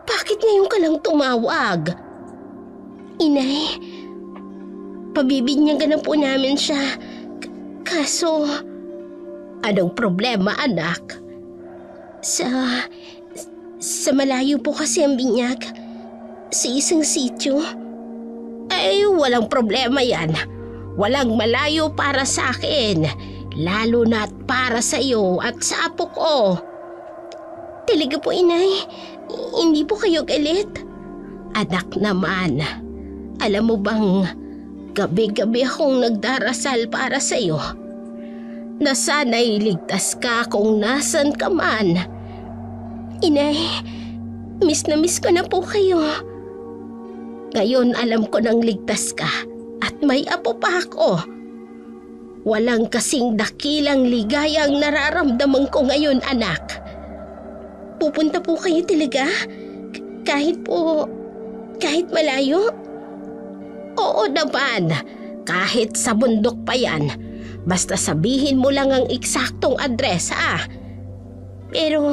Bakit ngayon ka lang tumawag? Inay, pabibinyagan na po namin siya. Kaso, anong problema, anak? Sa malayo po kasi ang binyag. Sa isang sityo. Ay, walang problema yan. Walang malayo para sa akin. Lalo na't para sa iyo at sa apo ko. Talaga po, inay. Hindi po kayo galit. Anak naman, alam mo bang gabi-gabi akong nagdarasal para sa iyo na sana'y ligtas ka kung nasan ka man. Inay, miss na miss ko na po kayo. Ngayon alam ko nang ligtas ka at may apo pa ako. Walang kasing dakilang ligayang nararamdaman ko ngayon, anak. Pupunta po kayo talaga? Kahit malayo? Oo naman, kahit sa bundok pa yan. Basta sabihin mo lang ang eksaktong address, ha? Pero,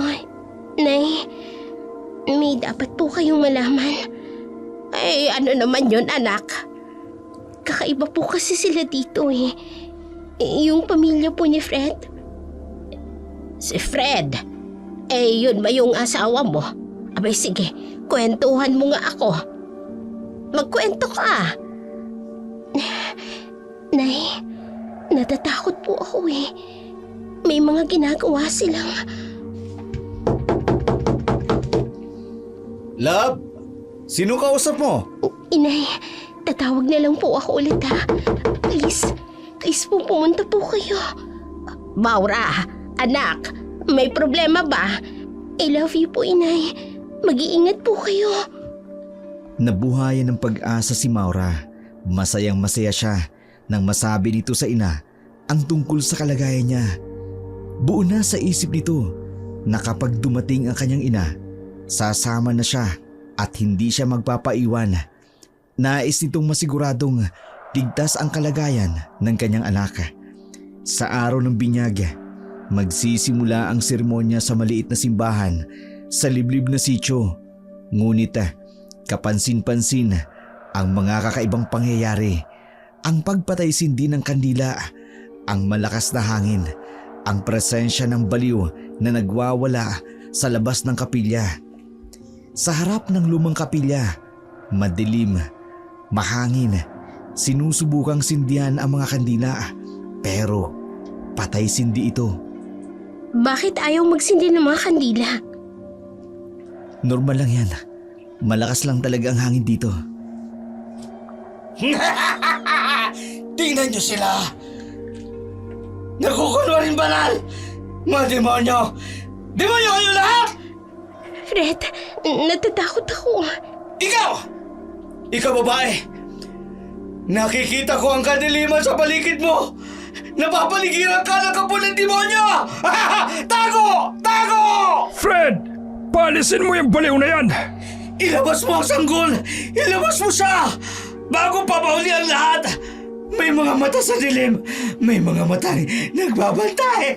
Nay, may dapat po kayong malaman. Ay, ano naman yun, anak? Kakaiba po kasi sila dito, eh. Yung pamilya po ni Fred. Si Fred? Yun ba yung asawa mo? Abay sige, kwentuhan mo nga ako. Magkwento ka. Nay, natatakot po ako eh. May mga ginagawa silang... Love, sino kausap mo? Inay, tatawag na lang po ako ulit, ha. Please po pumunta po kayo. Maura, anak, may problema ba? I love you po, inay. Mag-iingat po kayo. Nabuhayan ng pag-asa si Maura. Masayang masaya siya nang masabi nito sa ina ang tungkol sa kalagayan niya. Buo na sa isip nito na kapag dumating ang kanyang ina, sasama na siya at hindi siya magpapaiwan. Nais nitong masiguradong ligtas ang kalagayan ng kanyang anak. Sa araw ng binyag, magsisimula ang seremonya sa maliit na simbahan sa liblib na sitio. Ngunit kapansin-pansin ang mga kakaibang pangyayari. Ang pagpatay-sindi ng kandila, ang malakas na hangin, ang presensya ng baliw na nagwawala sa labas ng kapilya. Sa harap ng lumang kapilya, madilim, mahangin, sinusubukang sindihan ang mga kandila pero patay-sindi ito. Bakit ayaw magsindi ng mga kandila? Normal lang yan. Malakas lang talaga ang hangin dito. Tingnan niyo sila! Nakukulwa rin banal! Mga demonyo! Demonyo kayo lahat! Fred, natatakot ako. Ikaw! Ikaw babae! Nakikita ko ang kadiliman sa paligid mo! Napapaligiran ka ng kapul ng demonyo! Tago! Tago! Fred! Palisin mo yung baliw na yan! Ilabas mo ang sanggol! Ilabas mo siya! Bago pa mauli ang lahat! May mga mata sa dilim! May mga matang nagbabantay!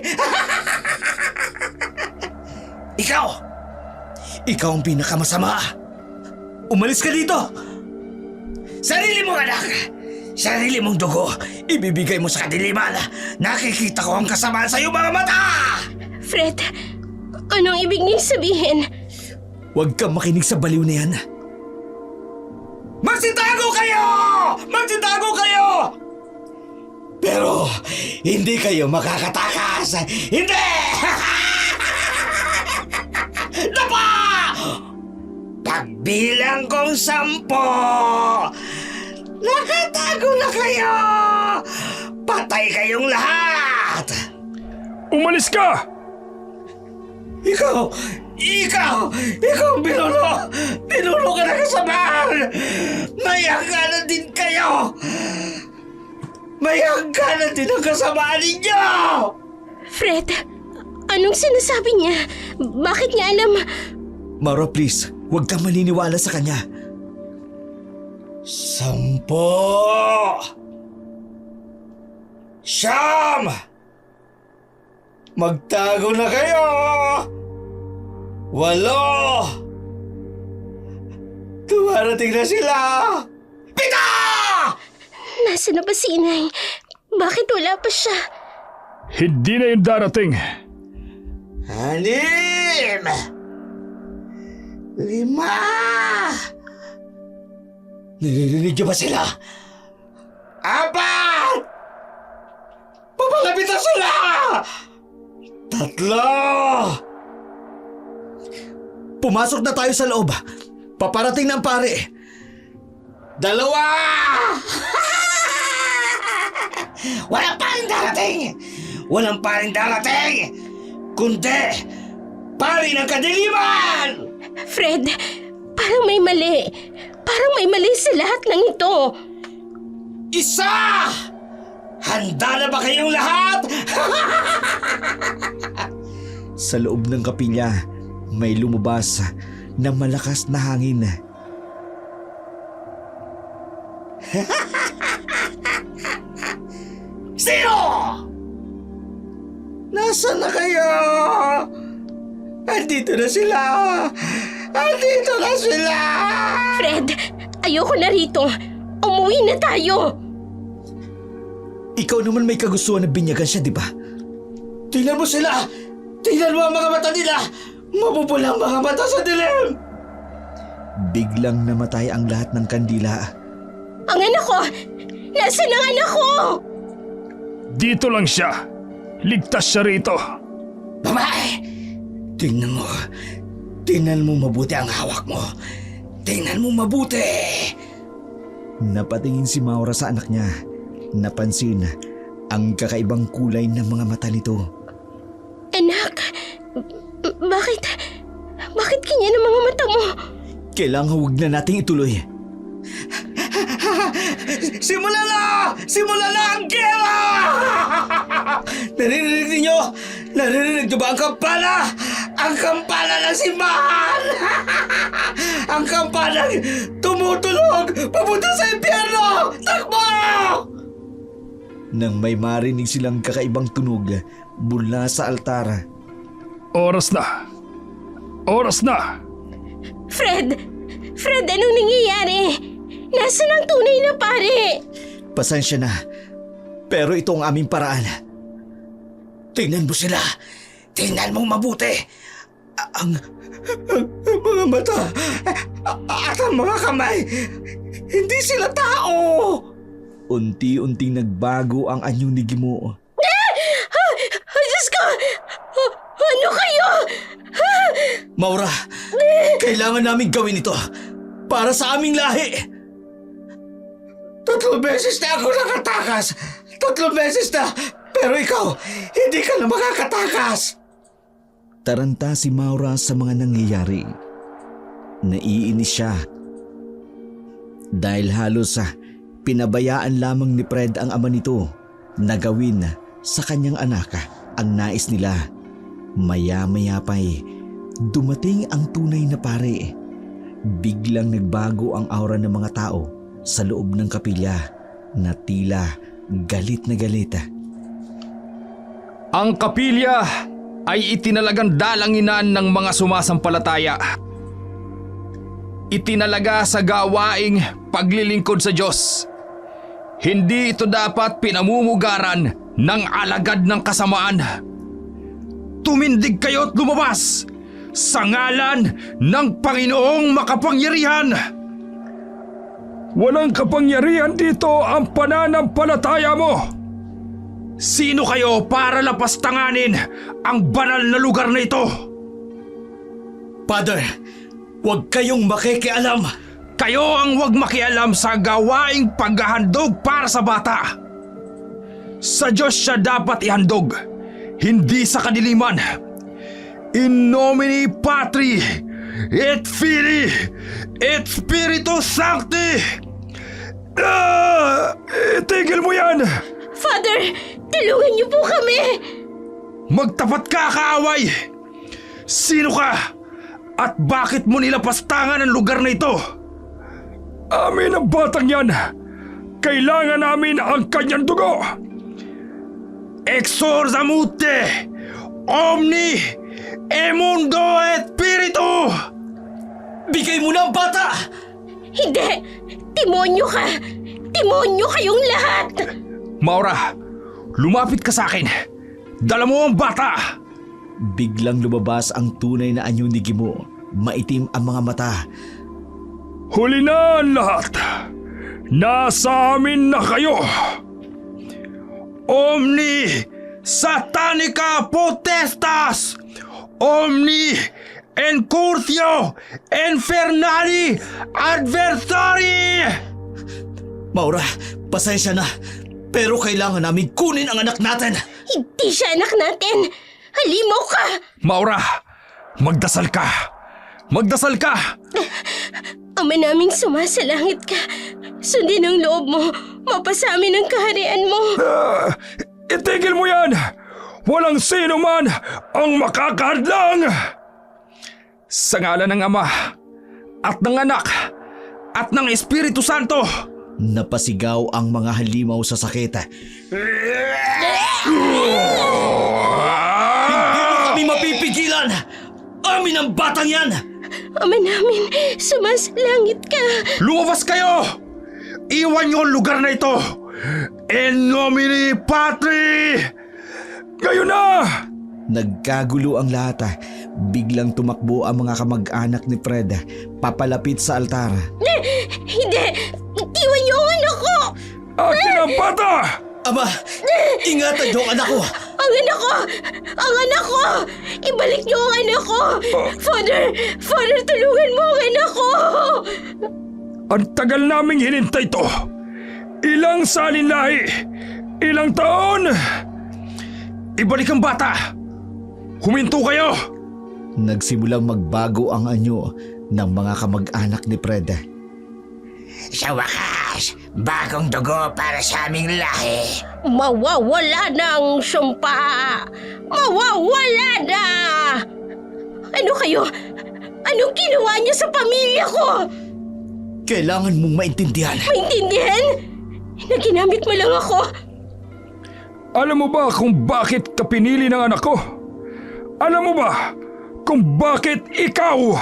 Ikaw! Ikaw ang pinakamasama! Umalis ka dito! Sarili mong anak! Sarili mong dugo! Ibibigay mo sa kadiliman! Nakikita ko ang kasamaan sa iyong mga mata! Fred, anong ibig niyong sabihin? Huwag kang makinig sa baliw na yan. Magsitago kayo! Magsitago kayo! Pero hindi kayo makakatakas! Hindi! Dapa! Pagbilang kong 10, nakatago na kayo! Patay kayong lahat! Umalis ka! Ikaw ang binulo! Binulo ka na kasamaan! May hangganan din kayo! May hangganan din ang kasamaan ninyo! Fred, anong sinasabi niya? Bakit niya alam? Maura, please, huwag kang maniniwala sa kanya. 10 Siyam! Magtago na kayo! 8 Dumarating na sila! 7! Nasaan na ba si Inay? Bakit wala pa siya? Hindi na yung darating. 6 5 Naririnig niyo ba sila? 4 Papalapit na sila! 3 Pumasok na tayo sa loob. Paparating ng pare. 2 Walang paring darating! Walang paring darating! Kundi, pari ng kadiliman! Fred, parang may mali. Parang may mali sa lahat ng ito. 1! Handa na ba kayong lahat? Sa loob ng kapilya, may lumabas na malakas na hangin. Sino? Nasaan na kayo? Andito na sila! Andito na sila! Fred, ayoko na rito. Umuwi na tayo. Ikaw naman may kagustuhan na binyagan siya, di ba? Tingnan mo sila! Tingnan mo ang mga mata nila! Mapupula ang mga mata sa dilim! Biglang namatay ang lahat ng kandila. Ang anak ko! Nasaan ang anak ko? Dito lang siya. Ligtas siya rito. Babae! Tingnan mo. Tingnan mo mabuti ang hawak mo. Tingnan mo mabuti! Napatingin si Maura sa anak niya. Napansin ang kakaibang kulay ng mga mata nito. Anak, bakit ganyan ang mga mata mo? Kailangan huwag na nating ituloy. Simula na! Simula na ang gera! Naririnig ninyo? Naririnig niyo ba ang kampana? Ang kampana ng simbahan! Ang kampana tumutulog papunta sa impyerno! Takbo! Nang may marinig silang kakaibang tunog mula sa altar, Oras na! Oras na! Fred! Fred, anong nangyayari? Nasaan ang tunay na pare? pasensya na. Pero ito ang aming paraan. Tingnan mo sila. Tingnan mong mabuti. Ang mga mata at ang mga kamay. Hindi sila tao. Unti-unting nagbago ang anyo ni Gimo. Diyos ko! Ano kayo? Maura, kailangan namin gawin ito para sa aming lahi. 3 beses na ako nakatakas. 3 beses na. Pero ikaw, hindi ka na makakatakas. Taranta si Maura sa mga nangyayari. Naiinis siya. Dahil halos pinabayaan lamang ni Fred ang ama nito na gawin sa kanyang anak ang nais nila. Maya-maya pa'y dumating ang tunay na pare. Biglang nagbago ang aura ng mga tao sa loob ng kapilya na tila galit na galit. Ang kapilya ay itinalagang dalanginan ng mga sumasampalataya. Itinalaga sa gawaing paglilingkod sa Diyos. Hindi ito dapat pinamumugaran ng alagad ng kasamaan. Tumindig kayo at lumabas sa ngalan ng Panginoong makapangyarihan. Walang kapangyarihan dito ang pananampalataya mo! Sino kayo para lapastanganin ang banal na lugar na ito? Father, huwag kayong makikialam. Kayo ang huwag makialam sa gawaing paghahandog para sa bata. Sa Diyos siya dapat ihandog, hindi sa kadiliman. In nomine Patri, et Filii, et Spiritus Sancti! Itigil mo yan! Father, tulungan niyo po kami! Magtapat ka, kaaway! Sino ka? At bakit mo nilapastangan ang lugar na ito? Amin ang batang yan! Kailangan namin ang kanyang dugo! Exorzamute! Omni! Emundo et Spiritu! Bigay mo na ang bata! Hindi! Demonyo ka! Demonyo kayong lahat! Maura, lumapit ka sa akin. Dala mo ang bata. Biglang lumabas ang tunay na anyo ni Gimo. Maitim ang mga mata. Huli na ang lahat! Nasa amin na kayo! Omni Satanica Potestas! Omni Incursio Infernali Adversari! Maura, pasensya na. Pero kailangan namin kunin ang anak natin. Hindi siya anak natin! Halimaw ka! Maura, magdasal ka! Magdasal ka! Ama naming sumasalangit ka. Sundin ang loob mo. Mapasa amin ang kaharian mo. Itigil mo yan! Walang sino man ang makakahadlang! Sa ngalan ng Ama at ng Anak at ng Espiritu Santo! Napasigaw ang mga halimaw sa sakit. Hindi mo kami mapipigilan! Amin ang batang yan! Ama namin, sumasalangit ka. Lumabas kayo! Iwan niyo ang lugar na ito! In nomine Patri! Ngayon na! Nagkagulo ang lahat. Biglang tumakbo ang mga kamag-anak ni Fred papalapit sa altar. Hindi! Itiwan niyo ang anak ko! Akin ang bata! Ama, ingatan niyo ang anak ko! Ang anak ko! Ang anak ko! Ibalik niyo ang anak ko! Father, tulungan mo ang anak ko! Ang tagal naming hinintay to. Ilang salinlahi, ilang taon. Ibalik ang bata! Huminto kayo! Nagsimulang magbago ang anyo ng mga kamag-anak ni Fred. Sa wakas, bagong dugo para sa aming lahi. Mawawala na ang sumpa! Mawawala na! Ano kayo? Anong ginawa niyo sa pamilya ko? Kailangan mong maintindihan. Maintindihan? Na ginamit mo lang ako? Alam mo ba kung bakit ka pinili ng anak ko? Alam mo ba kung bakit ikaw?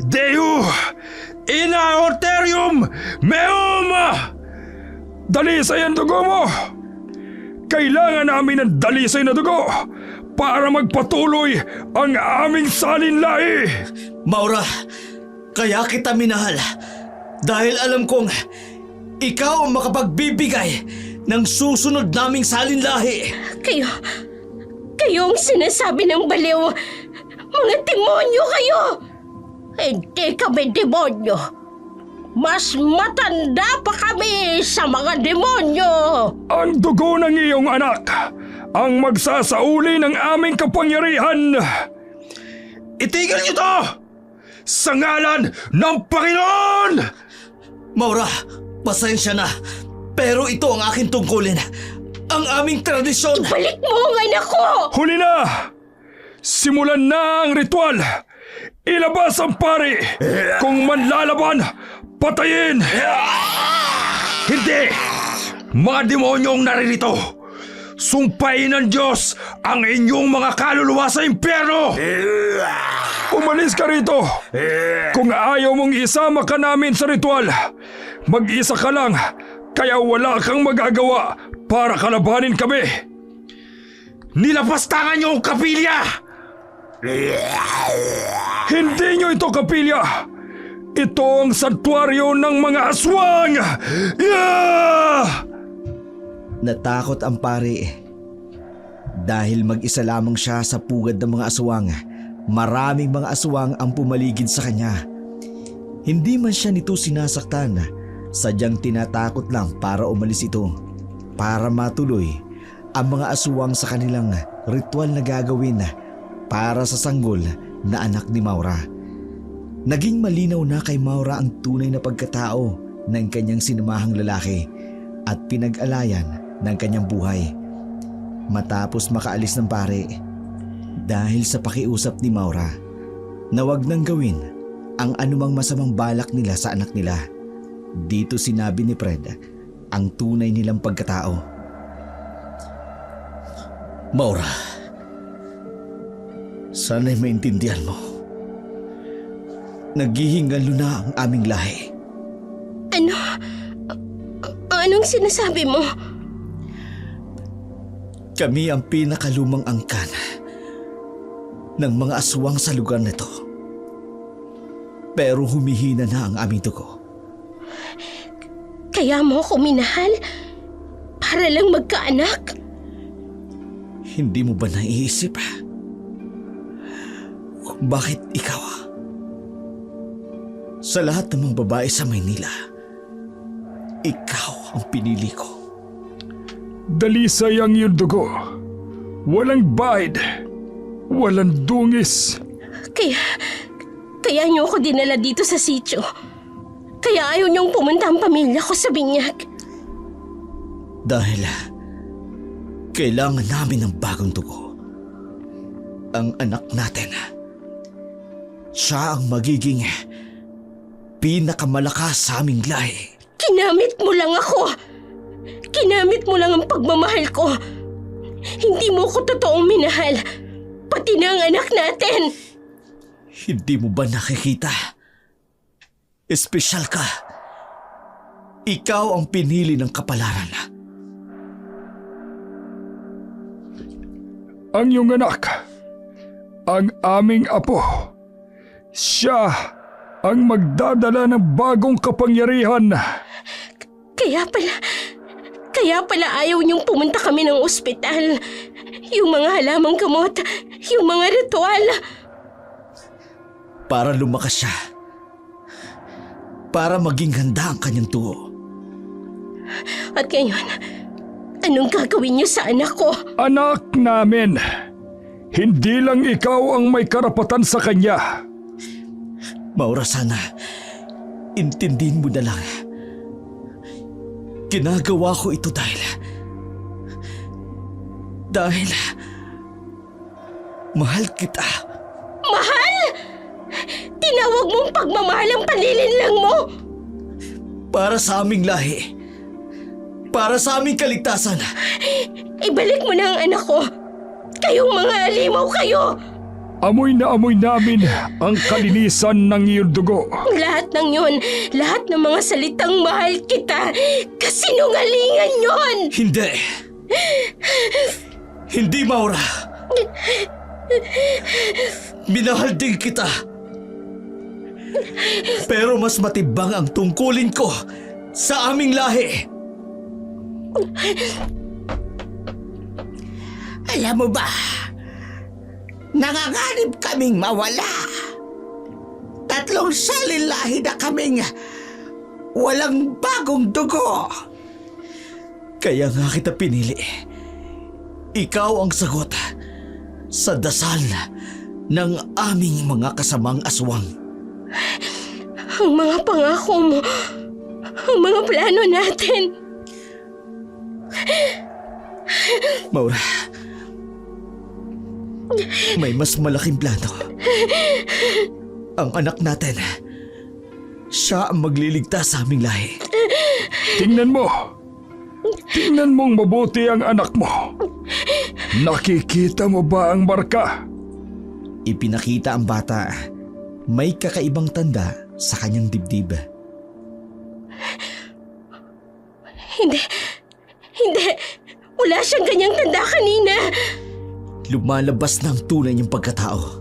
Deo ina orterium meum! Dalisay ang dugo mo! Kailangan namin ng dalisay na dugo para magpatuloy ang aming salinlahi! Maura, kaya kita minahal dahil alam kong ikaw ang makapagbibigay ng susunod naming salinlahi. Kayo ang sinasabi ng baliw. Mga demonyo kayo! Hindi kami demonyo. Mas matanda pa kami sa mga demonyo! Ang dugo ng iyong anak ang magsasauli ng aming kapangyarihan! Itigil niyo to! Sa ngalan ng Panginoon! Maura, pasensya na. Pero ito ang aking tungkulin. Ang aming tradisyon. Balik mo ang anak ko! Huli na! Simulan na ang ritual! Ilabas ang pari! Kung manlalaban, patayin! Hindi! Mga demonyong naririto! Sumpain ng Diyos ang inyong mga kaluluwa sa impyerno! Umalis ka rito! Kung ayaw mong isama ka namin sa ritual, mag-isa ka lang, kaya wala kang magagawa para kalabanin kami! Nilapastangan niyo ang kapilya! Hindi nyo ito kapilya! Ito ang santuaryo ng mga aswang! Yeah! Natakot ang pare. Dahil mag-isa lamang siya sa pugad ng mga aswang, maraming mga aswang ang pumaligid sa kanya. Hindi man siya nito sinasaktan, sadyang tinatakot lang para umalis ito, para matuloy ang mga aswang sa kanilang ritual na gagawin para sa sanggol na anak ni Maura. Naging malinaw na kay Maura ang tunay na pagkatao ng kanyang sinamahang lalaki at pinag-alayan ng kanyang buhay. Matapos makaalis ng pare, dahil sa pakiusap ni Maura na wag nang gawin ang anumang masamang balak nila sa anak nila, dito sinabi ni Fred ang tunay nilang pagkatao. Maura, sana'y maintindihan mo. Naghihingalo na ang aming lahi. Ano? Anong sinasabi mo? Kami ang pinakalumang angkan ng mga aswang sa lugar nito. Pero humihina na ang aming dugo. Kaya mo ako minahal? Para lang magkaanak? Hindi mo ba naiisip kung bakit ikaw? Sa lahat ng mga babae sa Maynila, ikaw ang pinili ko. Dalisay ang iyong dugo. Walang bahid. Walang dungis. Kaya niyo ako dinala dito sa sitio. Kaya ayaw niyong pumunta ang pamilya ko sa binyag. Dahil kailangan namin ng bagong dugo. Ang anak natin, siya ang magiging pinakamalakas sa aming lahi. Kinamit mo lang ako. Kinamit mo lang ang pagmamahal ko. Hindi mo ko totoong minahal. Pati na ang anak natin. Hindi mo ba nakikita? Espesyal ka. Ikaw ang pinili ng kapalaran. Ang iyong anak, ang aming apo, siya ang magdadala ng bagong kapangyarihan. Kaya pala ayaw niyong pumunta kami ng ospital. Yung mga halamang gamot, yung mga ritual. Para lumakas siya. Para maging handa ang kanyang tuo. At ngayon, anong gagawin niyo sa anak ko? Anak namin, hindi lang ikaw ang may karapatan sa kanya. Maura, sana intindihin mo na lang Ginagawa ko ito dahil mahal kita. Mahal? Tinawag mong pagmamahal ang panlilinlang mo? Para sa aming lahi. Para sa aming kaligtasan. Ibalik mo na ang anak ko. Kayong mga alimaw kayo. Amoy na amoy namin ang kalinisan ng iyong dugo. Lahat ng yun, lahat ng mga salitang mahal kita, kasinungalingan yon. Hindi. Hindi, Maura. Minahal din kita. Pero mas matibang ang tungkulin ko sa aming lahi. Alam mo ba, nanganganib kaming mawala. 3 salilahi na kaming walang bagong dugo. Kaya nga kita pinili. Ikaw ang sagot sa dasal ng aming mga kasamang aswang. Ang mga pangako mo, ang mga plano natin. Maura, may mas malaking plano. Ang anak natin, siya ang magliligtas sa aming lahi. Tingnan mo. Tingnan mong mabuti ang anak mo. Nakikita mo ba ang marka? Ipinakita ang bata. May kakaibang tanda sa kanyang dibdib. Hindi. Wala siyang ganyang tanda kanina. Lumalabas na ang tunay niyang pagkatao.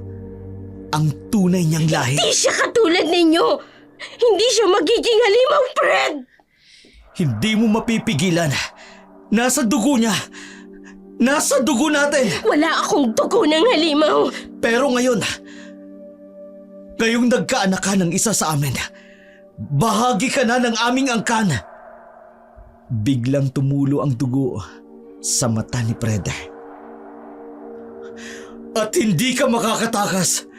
Ang tunay niyang lahi. Hindi siya katulad ninyo. Hindi siya magiging halimaw, Fred. Hindi mo mapipigilan. Nasa dugo niya. Nasa dugo natin. Wala akong dugo ng halimaw. Pero ngayong nagkaanak ka ng isa sa amin, bahagi ka na ng aming angkan. Biglang tumulo ang dugo sa mata ni Fred. At hindi ka makakatakas.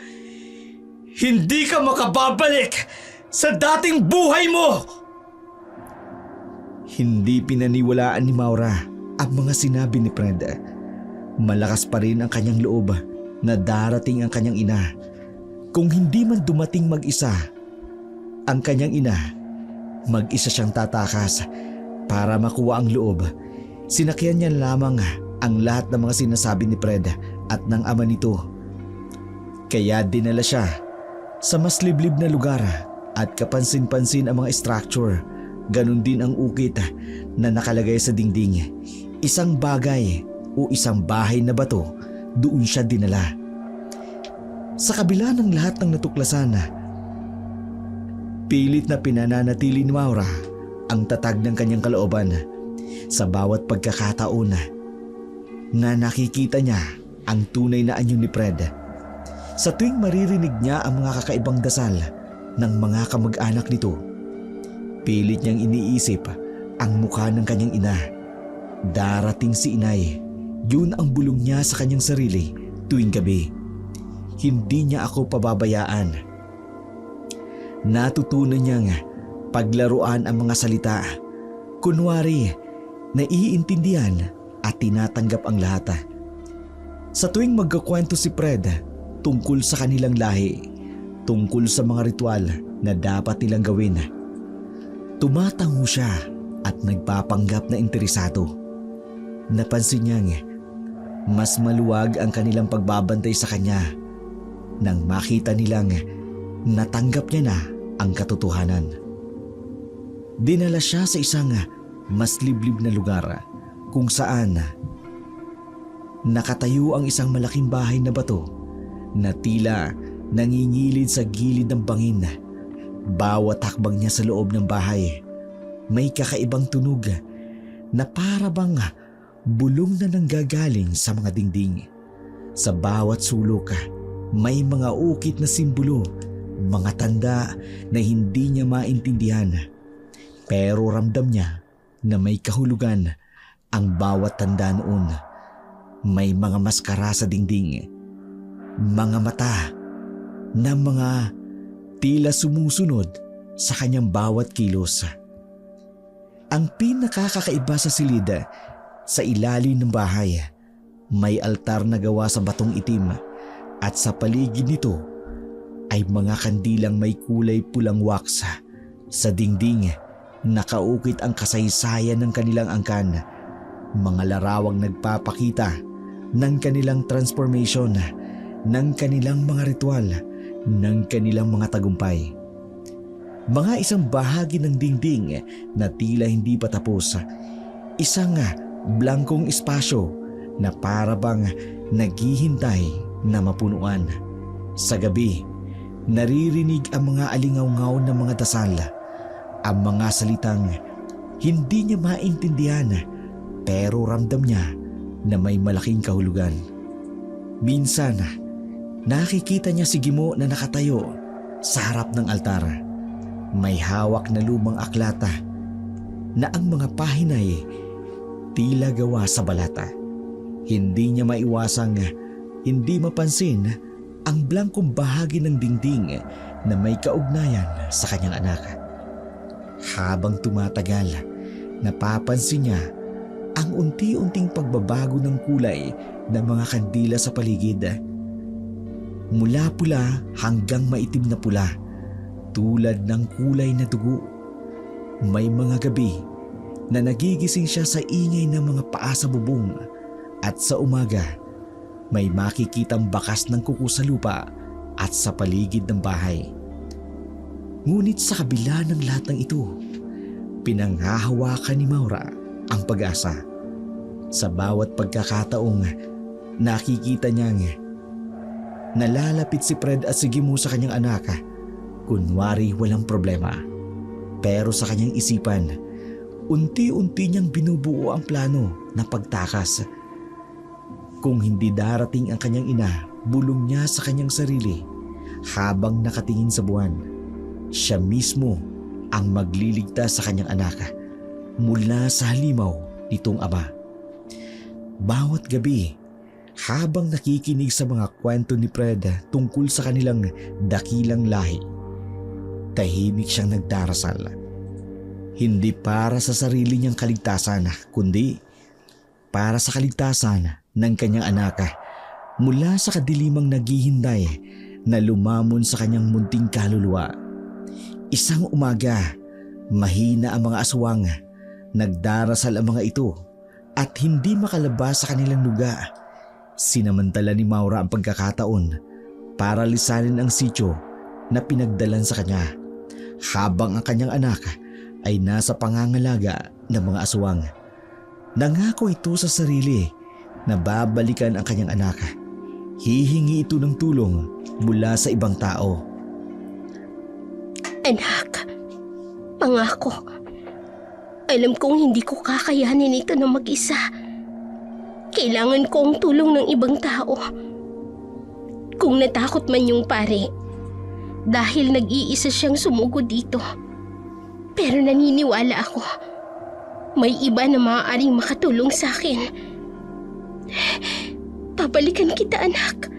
Hindi ka makababalik sa dating buhay mo. Hindi pinaniwalaan ni Maura ang mga sinabi ni Fred. Malakas pa rin ang kanyang loob na darating ang kanyang ina. Kung hindi man dumating mag-isa, ang kanyang ina, mag-isa siyang tatakas para makuha ang loob. Sinakyan niya lamang ang lahat ng mga sinasabi ni Fred at ng ama nito. Kaya dinala siya sa mas liblib na lugar at kapansin-pansin ang mga structure. Ganon din ang ukit na nakalagay sa dingding. Isang bagay o isang bahay na bato, doon siya dinala. Sa kabila ng lahat ng natuklasan, pilit na pinananatili ni Maura ang tatag ng kanyang kalooban sa bawat pagkakataon na nakikita niya ang tunay na anyo ni Fred. Sa tuwing maririnig niya ang mga kakaibang dasal ng mga kamag-anak nito, pilit niyang iniisip ang mukha ng kanyang ina. Darating si inay, yun ang bulong niya sa kanyang sarili tuwing gabi. Hindi niya ako pababayaan. Natutunan niyang paglaruan ang mga salita. Kunwari, naiintindihan at tinatanggap ang lahat. Sa tuwing magkakwento si Fred tungkol sa kanilang lahi, tungkol sa mga ritual na dapat nilang gawin, tumatango siya at nagpapanggap na interesado. Napansin niyang mas maluwag ang kanilang pagbabantay sa kanya nang makita nilang natanggap niya na ang katotohanan. Dinala siya sa isang mas liblib na lugar kung saan nakatayo ang isang malaking bahay na bato na tila nangingilid sa gilid ng bangin. Bawat hakbang niya sa loob ng bahay, may kakaibang tunog na para bang bulong na nanggagaling sa mga dingding. Sa bawat sulok, may mga ukit na simbolo, mga tanda na hindi niya maintindihan. Pero ramdam niya na may kahulugan ang bawat tanda noon. May mga maskara sa dingding, mga mata na mga tila sumusunod sa kanyang bawat kilos. Ang pinakakakaiba sa silid, sa ilalim ng bahay, may altar na gawa sa batong itim at sa paligid nito ay mga kandilang may kulay pulang wax. Sa dingding, nakaukit ang kasaysayan ng kanilang angkan, mga larawang nagpapakita ng kanilang transformation, ng kanilang mga ritual, ng kanilang mga tagumpay. Mga isang bahagi ng dingding na tila hindi pa tapos, isang blankong espasyo na para bang naghihintay na mapunuan. Sa gabi, naririnig ang mga alingaw-ngaw ng mga dasal, ang mga salitang hindi niya maintindihan pero ramdam niya na may malaking kahulugan. Minsan, nakikita niya si Gimo na nakatayo sa harap ng altar. May hawak na lumang aklata na ang mga pahina ay tila gawa sa balata. Hindi niya maiwasang hindi mapansin ang blankong bahagi ng dingding na may kaugnayan sa kanyang anak. Habang tumatagal, napapansin niya ang unti-unting pagbabago ng kulay ng mga kandila sa paligid. Mula pula hanggang maitim na pula, tulad ng kulay na dugo. May mga gabi na nagigising siya sa ingay ng mga paa sa bubong at sa umaga may makikitang bakas ng kuko sa lupa at sa paligid ng bahay. Ngunit sa kabila ng lahat ng ito, pinanghahawakan ni Maura ang pag-asa. Sa bawat pagkakataong nakikita niyang nalalapit si Fred at si Gimo sa kanyang anak, kunwari walang problema. Pero sa kanyang isipan, unti-unti niyang binubuo ang plano na pagtakas. Kung hindi darating ang kanyang ina, bulong niya sa kanyang sarili habang nakatingin sa buwan. Siya mismo ang magliligtas sa kanyang anak mula sa halimaw nitong ama. Bawat gabi, habang nakikinig sa mga kwento ni Fred tungkol sa kanilang dakilang lahi, tahimik siyang nagdarasal. Hindi para sa sarili niyang kaligtasan, kundi para sa kaligtasan ng kanyang anak mula sa kadilimang naghihinday na lumamon sa kanyang munting kaluluwa. Isang umaga, mahina ang mga aswang. Nagdarasal ang mga ito at hindi makalabas sa kanilang luga. Sinamantala ni Maura ang pagkakataon para lisanin ang sityo na pinagdalan sa kanya, habang ang kanyang anak ay nasa pangangalaga ng mga aswang. Nangako ito sa sarili na babalikan ang kanyang anak. Hihingi ito ng tulong mula sa ibang tao. Anak, pangako. Alam kong hindi ko kakayanin ito na mag-isa. Kailangan ko ang tulong ng ibang tao. Kung natakot man yung pare, dahil nag-iisa siyang sumugod dito. Pero naniniwala ako, may iba na maaaring makatulong sa akin. Babalikan kita, anak.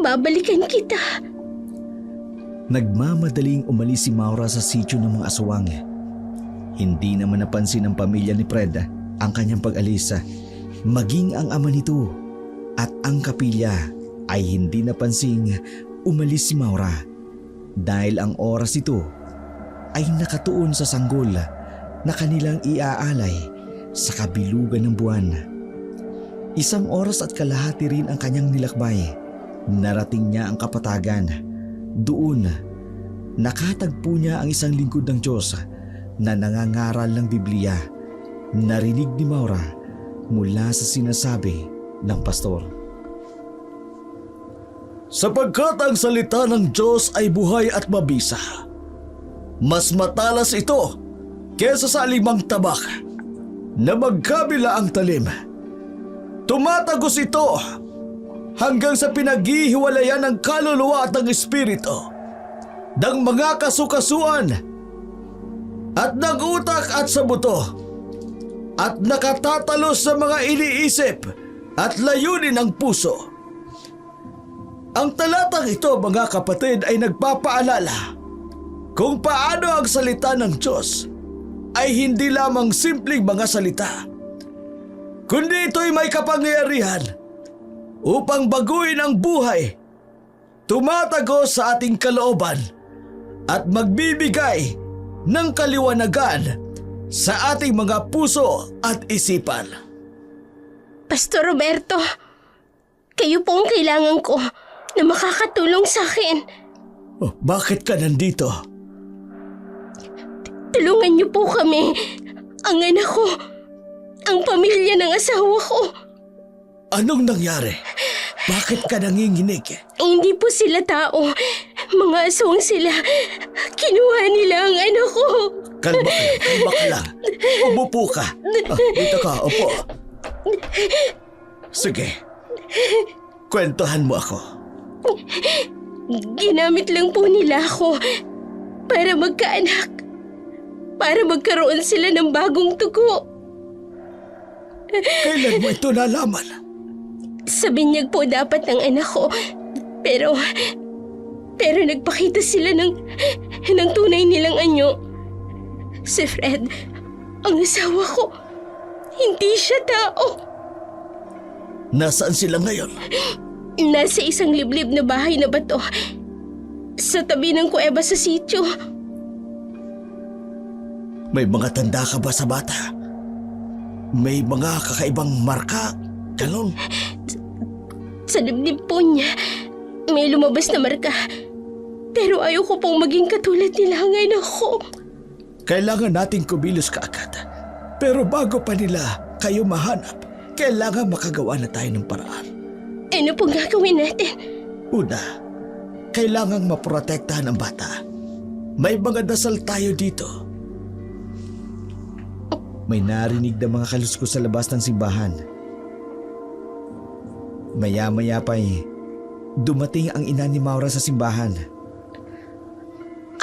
Babalikan kita. Nagmamadaling umalis si Maura sa sityo ng mga aswang. Hindi naman napansin ng pamilya ni Fred ang kanyang pag-alis. Maging ang ama nito at ang kapilya ay hindi napansing umalis si Maura dahil ang oras ito ay nakatuon sa sanggol na kanilang iaalay sa kabilugan ng buwan. Isang oras at kalahati rin ang kanyang nilakbay. Narating niya ang kapatagan. Doon, nakatagpo niya ang isang lingkod ng Diyos na nangangaral ng Biblia. Narinig ni Maura mula sa sinasabi ng pastor. Sapagkat ang salita ng Diyos ay buhay at mabisa. Mas matalas ito kesa sa alimang tabak na magkabila ang talim. Tumatagos ito hanggang sa pinaghihiwalayan ng kaluluwa at ng espiritu, ng mga kasukasuan at ng utak at sa buto, at nakatatalos sa mga iniisip at layunin ng puso. Ang talatang ito, mga kapatid, ay nagpapaalala kung paano ang salita ng Diyos ay hindi lamang simpleng mga salita, kundi ito'y may kapangyarihan upang baguhin ang buhay, tumatagos sa ating kalooban at magbibigay ng kaliwanagan sa ating mga puso at isipan. Pastor Roberto, kayo po ang kailangan ko na makakatulong sa akin. Oh, bakit ka nandito? Tulungan niyo po kami. Ang anak ko, ang pamilya ng asawa ko. Anong nangyari? Bakit ka nanginginig? Hindi po sila tao. Mga aswang sila. Kinuha nila ang anak ko. Kalma ka lang. Umupo ka. Dito ka, upo. Sige. Kwentuhan mo ako. Ginamit lang po nila ako para magkaanak. Para magkaroon sila ng bagong tugo. Kailan mo ito nalaman? Sa binyag po dapat ng anak ko. Pero nagpakita sila ng tunay nilang anyo. Si Fred, ang asawa ko, hindi siya tao. Nasaan sila ngayon? Nasa isang liblib na bahay na bato. Sa tabi ng kuweba sa sityo. May mga tanda ka ba sa bata? May mga kakaibang marka? Ganon? Sa dibdib po niya, may lumabas na marka. Pero ayoko pong maging katulad nila ang anak ko. Kailangan nating kumilos kaagad. Pero bago pa nila kayo mahanap, kailangan makagawa na tayo ng paraan. Ano pong gagawin natin? Una, kailangang maprotektahan ang bata. May mga dasal tayo dito. May narinig na mga kaluskos sa labas ng simbahan. Maya-maya pa'y dumating ang ina ni Maura sa simbahan.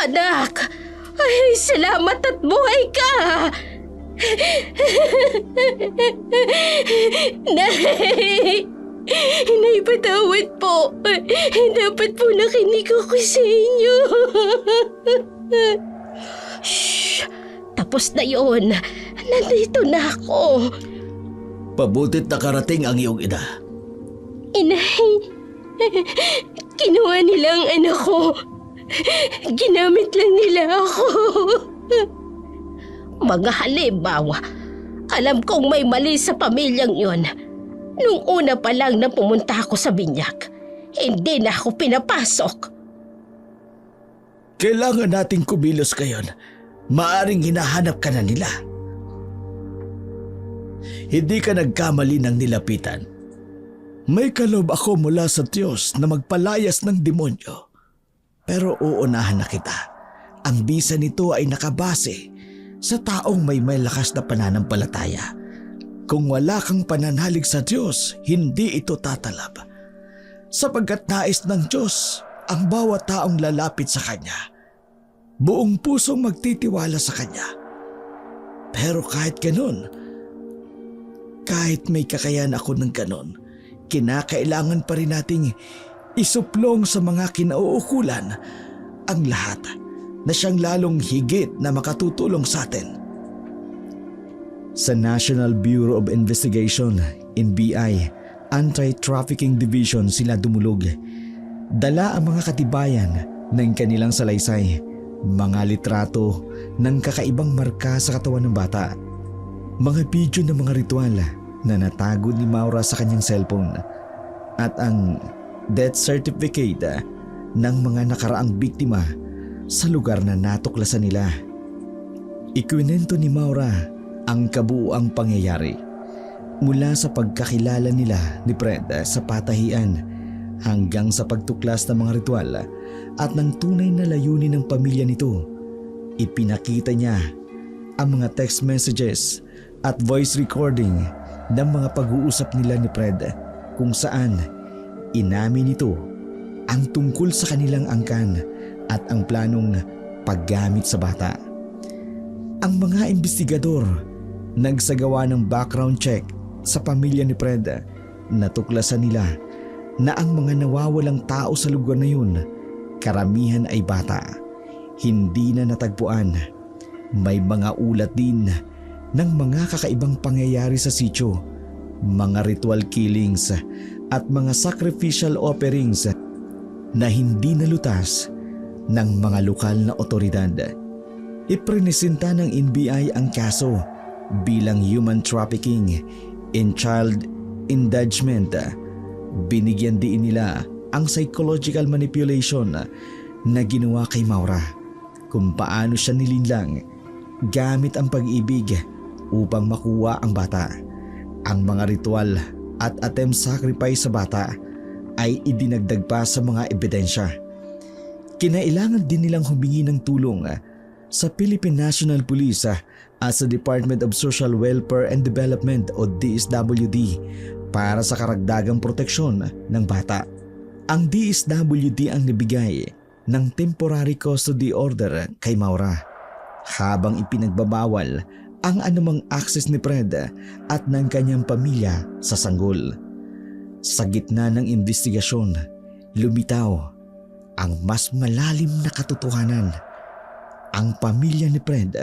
Anak! Ay, salamat at buhay ka! Nay! Nay, patawad po. Dapat po nakinig ako sa inyo. Shh! Tapos na yun. Nandito na ako. Pabutit nakarating ang iyong ina. Inay, kinuha nila ang anak ko. Ginamit lang nila ako. Mga halimbawa, alam kong may mali sa pamilyang yon. Nung una pa lang na pumunta ako sa binyag, hindi na ako pinapasok. Kailangan nating kumilos ngayon. Maaring hinahanap ka na nila. Hindi ka nagkamali ng nilapitan. May kaloob ako mula sa Diyos na magpalayas ng demonyo. Pero uunahan na kita. Ang bisa nito ay nakabase sa taong may lakas na pananampalataya. Kung wala kang pananalig sa Diyos, hindi ito tatalab. Sapagkat nais ng Diyos ang bawat taong lalapit sa Kanya. Buong pusong magtitiwala sa Kanya. Pero kahit ganun, kahit may kakayan ako ng ganun, kinakailangan pa rin nating isuplong sa mga kinauukulan ang lahat na siyang lalong higit na makatutulong sa atin. Sa National Bureau of Investigation, NBI, Anti-Trafficking Division sila dumulog. Dala ang mga katibayan ng kanilang salaysay, mga litrato ng kakaibang marka sa katawan ng bata, mga video ng mga ritual na natago ni Maura sa kanyang cellphone, at ang death certificate ng mga nakaraang biktima sa lugar na natuklasan nila. Ikwinento ni Maura ang kabuuang pangyayari mula sa pagkakilala nila ni Fred sa patahian hanggang sa pagtuklas ng mga ritual at ng tunay na layunin ng pamilya nito. Ipinakita niya ang mga text messages at voice recording ng mga pag-uusap nila ni Fred kung saan inamin nito ang tungkol sa kanilang angkan at ang planong paggamit sa bata. Ang mga investigador nagsagawa ng background check sa pamilya ni Fred. Natuklasan nila na ang mga nawawalang tao sa lugar na yun, karamihan ay bata. Hindi na natagpuan May mga ulat din ng mga kakaibang pangyayari sa sityo, mga ritual killings at mga sacrificial offerings na hindi nalutas ng mga lokal na otoridad. Iprenesenta ng NBI ang kaso bilang human trafficking in child endangerment. Binigyan din nila ang psychological manipulation na ginawa kay Maura, kung paano siya nilinlang gamit ang pag-ibig upang makuha ang bata. Ang mga ritual at attempt sacrifice sa bata ay idinagdag pa sa mga ebidensya. Kinailangan din nilang humingi ng tulong sa Philippine National Police at sa Department of Social Welfare and Development o DSWD para sa karagdagang proteksyon ng bata. Ang DSWD ang nabigay ng temporary custody order kay Maura, habang ipinagbabawal ang anumang access ni Fred at ng kanyang pamilya sa sanggol. Sa gitna ng investigasyon, lumitaw ang mas malalim na katotohanan. Ang pamilya ni Fred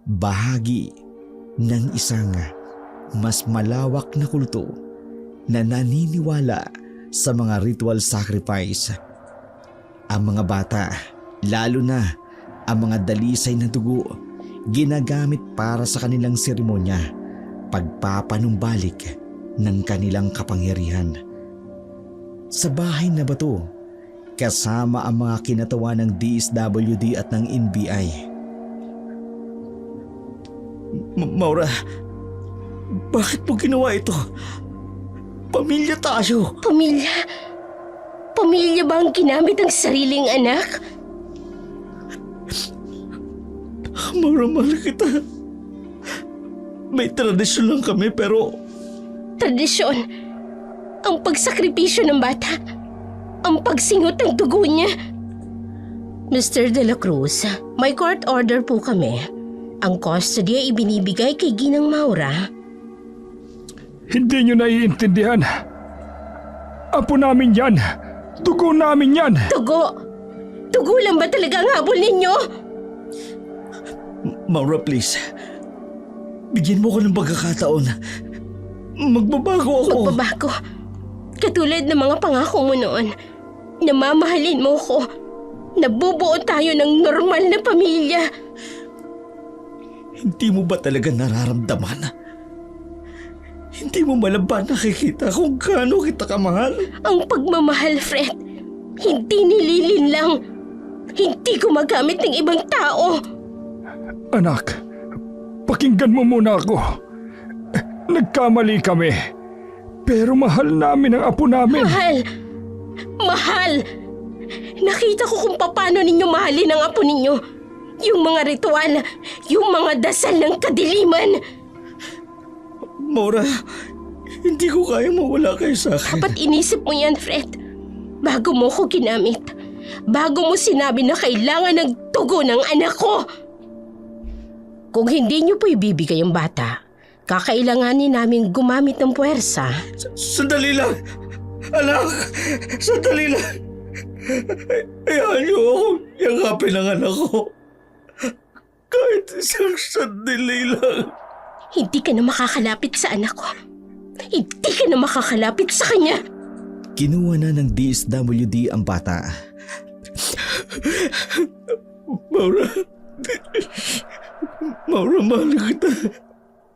bahagi ng isang mas malawak na kulto na naniniwala sa mga ritual sacrifice. Ang mga bata, lalo na ang mga dalisay na dugo, ginagamit para sa kanilang seremonya, pagpapanumbalik ng kanilang kapangyarihan. Sa bahay na bato, kasama ang mga kinatawan ng DSWD at ng NBI. Maura, bakit mo ginawa ito? Pamilya tayo. Pamilya? Pamilya ba ang ginamit ang sariling anak? Maura, mahal kita. May tradisyon lang kami pero Tradisyon? Ang pagsakripisyo ng bata? Ang pagsingot ng dugo niya? Mr. De La Cruz, may court order po kami. Ang custody ay ibinibigay kay Ginang Maura. Hindi nyo naiintindihan. Apo namin yan. Dugo namin yan. Dugo? Dugo lang ba talaga ang habol ninyo? Maura, please. Bigyan mo ko ng pagkakataon. Magbabago ako. Magbabago? Katulad ng mga pangako mo noon. Namamahalin mo ko. Nabubuo tayo ng normal na pamilya. Hindi mo ba talaga nararamdaman? Hindi mo ba nakikita kung gaano kita kamahal? Ang pagmamahal, Fred, hindi nililin lang. Hindi gumagamit ng ibang tao. Anak, pakinggan mo muna ako. Nagkamali kami. Pero mahal namin ang apo namin. Mahal! Mahal! Nakita ko kung paano ninyo mahalin ang apo ninyo. Yung mga ritual, yung mga dasal ng kadiliman. Maura, hindi ko kaya mawala kayo sa akin. Dapat inisip mo yan, Fred. Bago mo ko ginamit. Bago mo sinabi na kailangan ng dugo ng anak ko. Kung hindi niyo po ibibigay ang bata, kakailanganin namin gumamit ng puwersa. Sandali lang! Anak! Sandali lang! Ayaw niyo akong yakapin ang anak ko. Kahit isang sandali lang. Hindi ka na makakalapit sa anak ko. Hindi ka na makakalapit sa kanya. Kinuha na ng DSWD ang bata. Maura, Maura, mahal kita.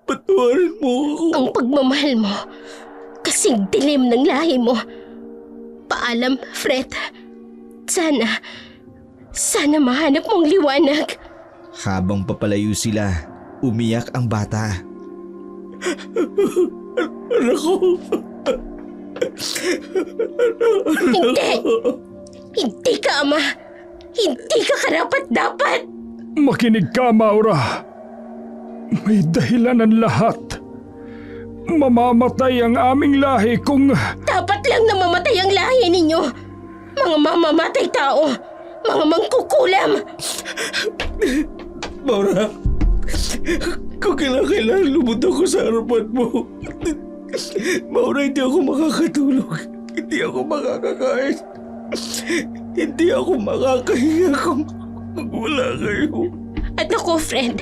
Patawarin mo ako. Ang pagmamahal mo, kasing dilim ng lahi mo. Paalam, Fred. Sana mahanap mong liwanag. Habang papalayo sila, umiyak ang bata. Anak ko. Hindi! Hindi ka, Ama. Hindi ka karapat-dapat. Makinig ka, Maura. May dahilan ang lahat. Mamamatay ang aming lahi kung... Dapat lang na mamatay ang lahi ninyo. Mga mamamatay tao. Mga mangkukulam. Maura, kung kailangan lumod ako sa harapan mo. Maura, hindi ako makakatulog. Hindi ako makakakain. Hindi ako makakahinga kung wala kayo. At ako, Fred,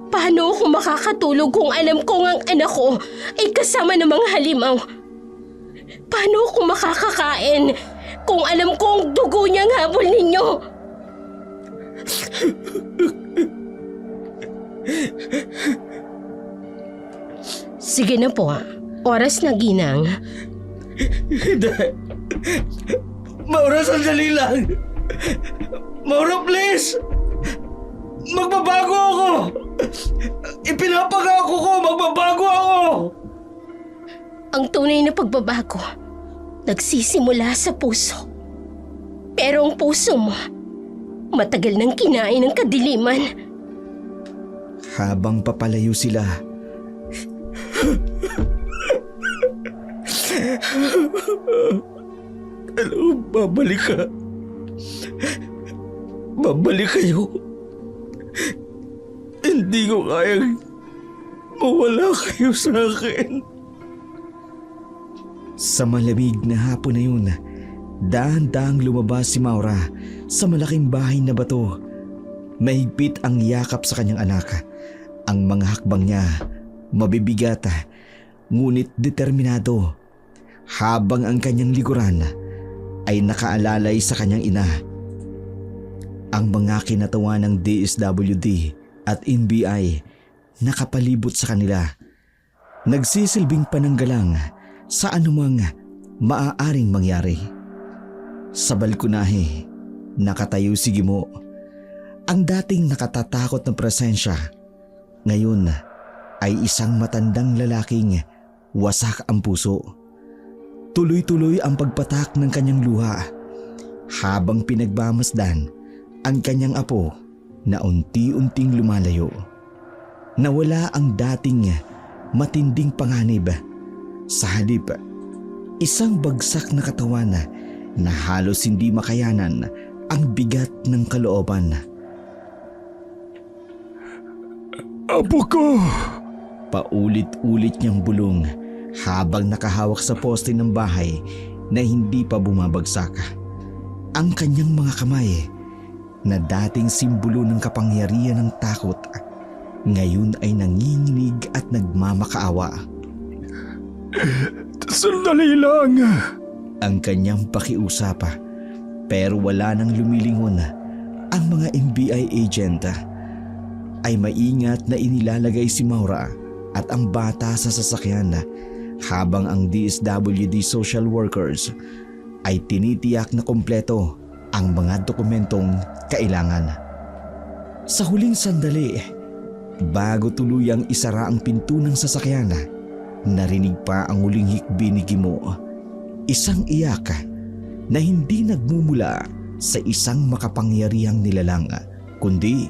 paano ako makakatulog kung alam kong ang anak ko ay kasama ng mga halimaw? Paano ako makakakain kung alam kong dugo niya ang habol ninyo? Sige na po, oras na, ginang. Hindi. Maura, sandali lang. Maura, please. Magbabago ako. Ipinapangako ko, magbabago ako. Ang tunay na pagbabago, nagsisimula sa puso. Pero ang puso mo, matagal nang kinain ng kadiliman. Habang papalayo sila, Ano, babalik ka. Babalik kayo. Hindi ko kayang mawala kayo sa akin. sa malamig na hapon na yun, dahan-dahang lumabas si Maura sa malaking bahay na bato. Mahigpit ang yakap sa kanyang anak. Ang mga hakbang niya, mabibigat, ngunit determinado. Habang ang kanyang likuran ay nakaalalay sa kanyang ina. Ang mga kinatawa ng DSWD at NBI nakapalibot sa kanila. Nagsisilbing pananggalang sa anumang maaaring mangyari. Sa balkonahe, nakatayo si Gimo. Ang dating nakatatakot na presensya, ngayon ay isang matandang lalaking wasak ang puso. Tuloy-tuloy ang pagpatak ng kanyang luha habang pinagmamasdan ang kanyang apo na unti-unting lumalayo. Nawala ang dating matinding panganib. Sa halip, isang bagsak na katawan na halos hindi makayanan ang bigat ng kalooban. Apo ko! Paulit-ulit niyang bulong habang nakahawak sa poste ng bahay na hindi pa bumabagsak. Ang kanyang mga kamay na dating simbolo ng kapangyarihan ng takot, ngayon ay nanginginig at nagmamakaawa. Sandali lang! Ang kanyang pakiusap, pero wala nang lumilingon. Ang mga NBI agent ay maingat na inilalagay si Maura at ang bata sa sasakyan, habang ang DSWD social workers ay tinitiyak na kompleto ang mga dokumentong kailangan. Sa huling sandali, bago tuluyang isara ang pinto ng sasakyan, narinig pa ang huling hikbi ni Gimo. Isang iyak na hindi nagmumula sa isang makapangyarihang nilalang, kundi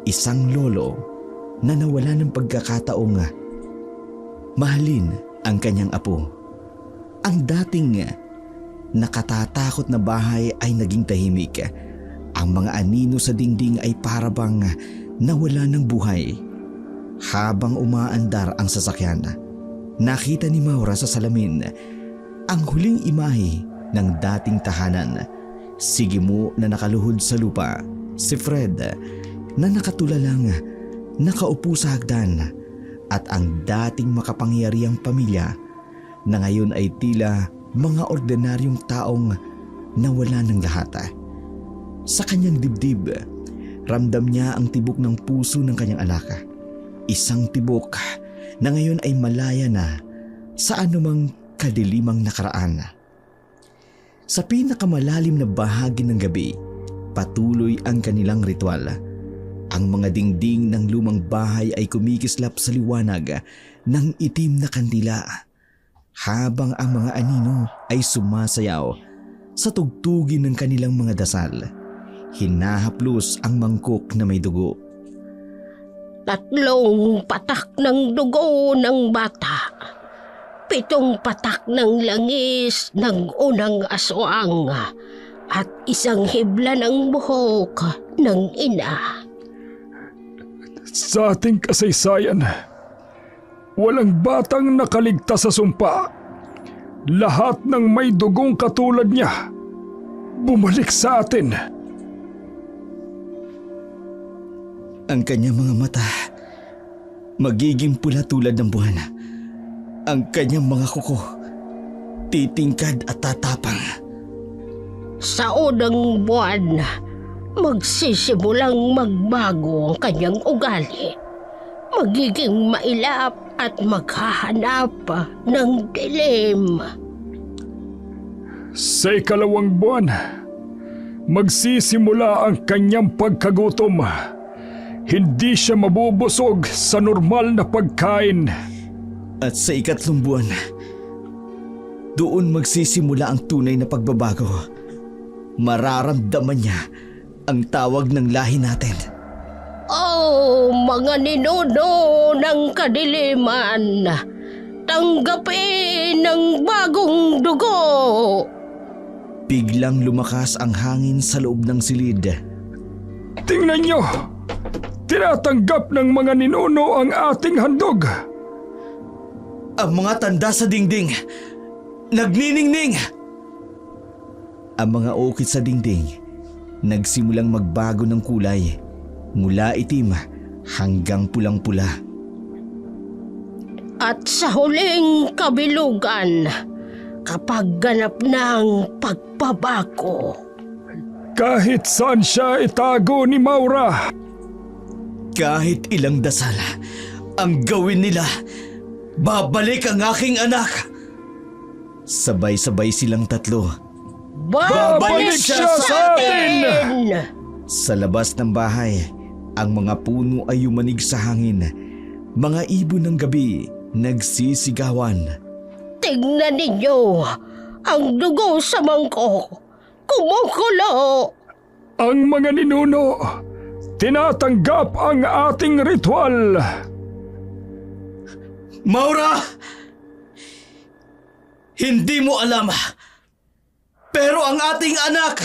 isang lolo na nawala ng pagkakataong mahalin ang kanyang apo. Ang dating nakatatakot na bahay ay naging tahimik. Ang mga anino sa dingding ay parabang nawala ng buhay. Habang umaandar ang sasakyan, nakita ni Maura sa salamin ang huling imahe ng dating tahanan. Si Gimo na nakaluhod sa lupa, si Fred na nakatulalang nakaupo sa hagdan, at ang dating makapangyarihang pamilya na ngayon ay tila mga ordinaryong taong nawala ng lahat. Sa kanyang dibdib, ramdam niya ang tibok ng puso ng kanyang anak. Isang tibok na ngayon ay malaya na sa anumang kadilimang nakaraan. Sa pinakamalalim na bahagi ng gabi, patuloy ang kanilang ritual. Ang mga dingding ng lumang bahay ay kumikislap sa liwanag ng itim na kandila, habang ang mga anino ay sumasayaw sa tugtugin ng kanilang mga dasal. Hinahaplos ang mangkok na may dugo. 3 patak ng dugo ng bata, 7 patak ng langis ng unang aswang, at 1 hibla ng buhok ng ina. Sa ating kasaysayan, walang batang nakaligtas sa sumpa. Lahat ng may dugong katulad niya, bumalik sa atin. Ang kanyang mga mata magiging pula tulad ng buwan. Ang kanyang mga kuko titingkad at tatapang. Sa unang buwan, magsisimulang magbago ang kanyang ugali. Magiging mailap at maghahanap ng dilim. Sa ikalawang buwan, magsisimula ang kanyang pagkagutom. Hindi siya mabubusog sa normal na pagkain. At sa ikatlong buwan, doon magsisimula ang tunay na pagbabago. Mararamdaman niya ang tawag ng lahi natin. Oh, mga ninuno ng kadiliman, tanggapin ng bagong dugo. Biglang lumakas ang hangin sa loob ng silid. Tingnan nyo! Tinatanggap ng mga ninuno ang ating handog. Ang mga tanda sa dingding, nagniningning. Ang mga ukit sa dingding, nagsimulang magbago ng kulay. Mula itim hanggang pulang-pula. At sa huling kabilugan, kapag ganap ng pagbabago, Kahit saan siya itago ni Maura, Kahit ilang dasal ang gawin nila, babalik ang aking anak. Sabay-sabay silang tatlo. babalik siya sa atin! Sa labas ng bahay, ang mga puno ay yumanig sa hangin. Mga ibon ng gabi nagsisigawan. Tingnan ninyo, ang dugo sa mangkok, kumukulo. ang mga ninuno tinatanggap ang ating ritual. Maura! Hindi mo alam, pero ang ating anak,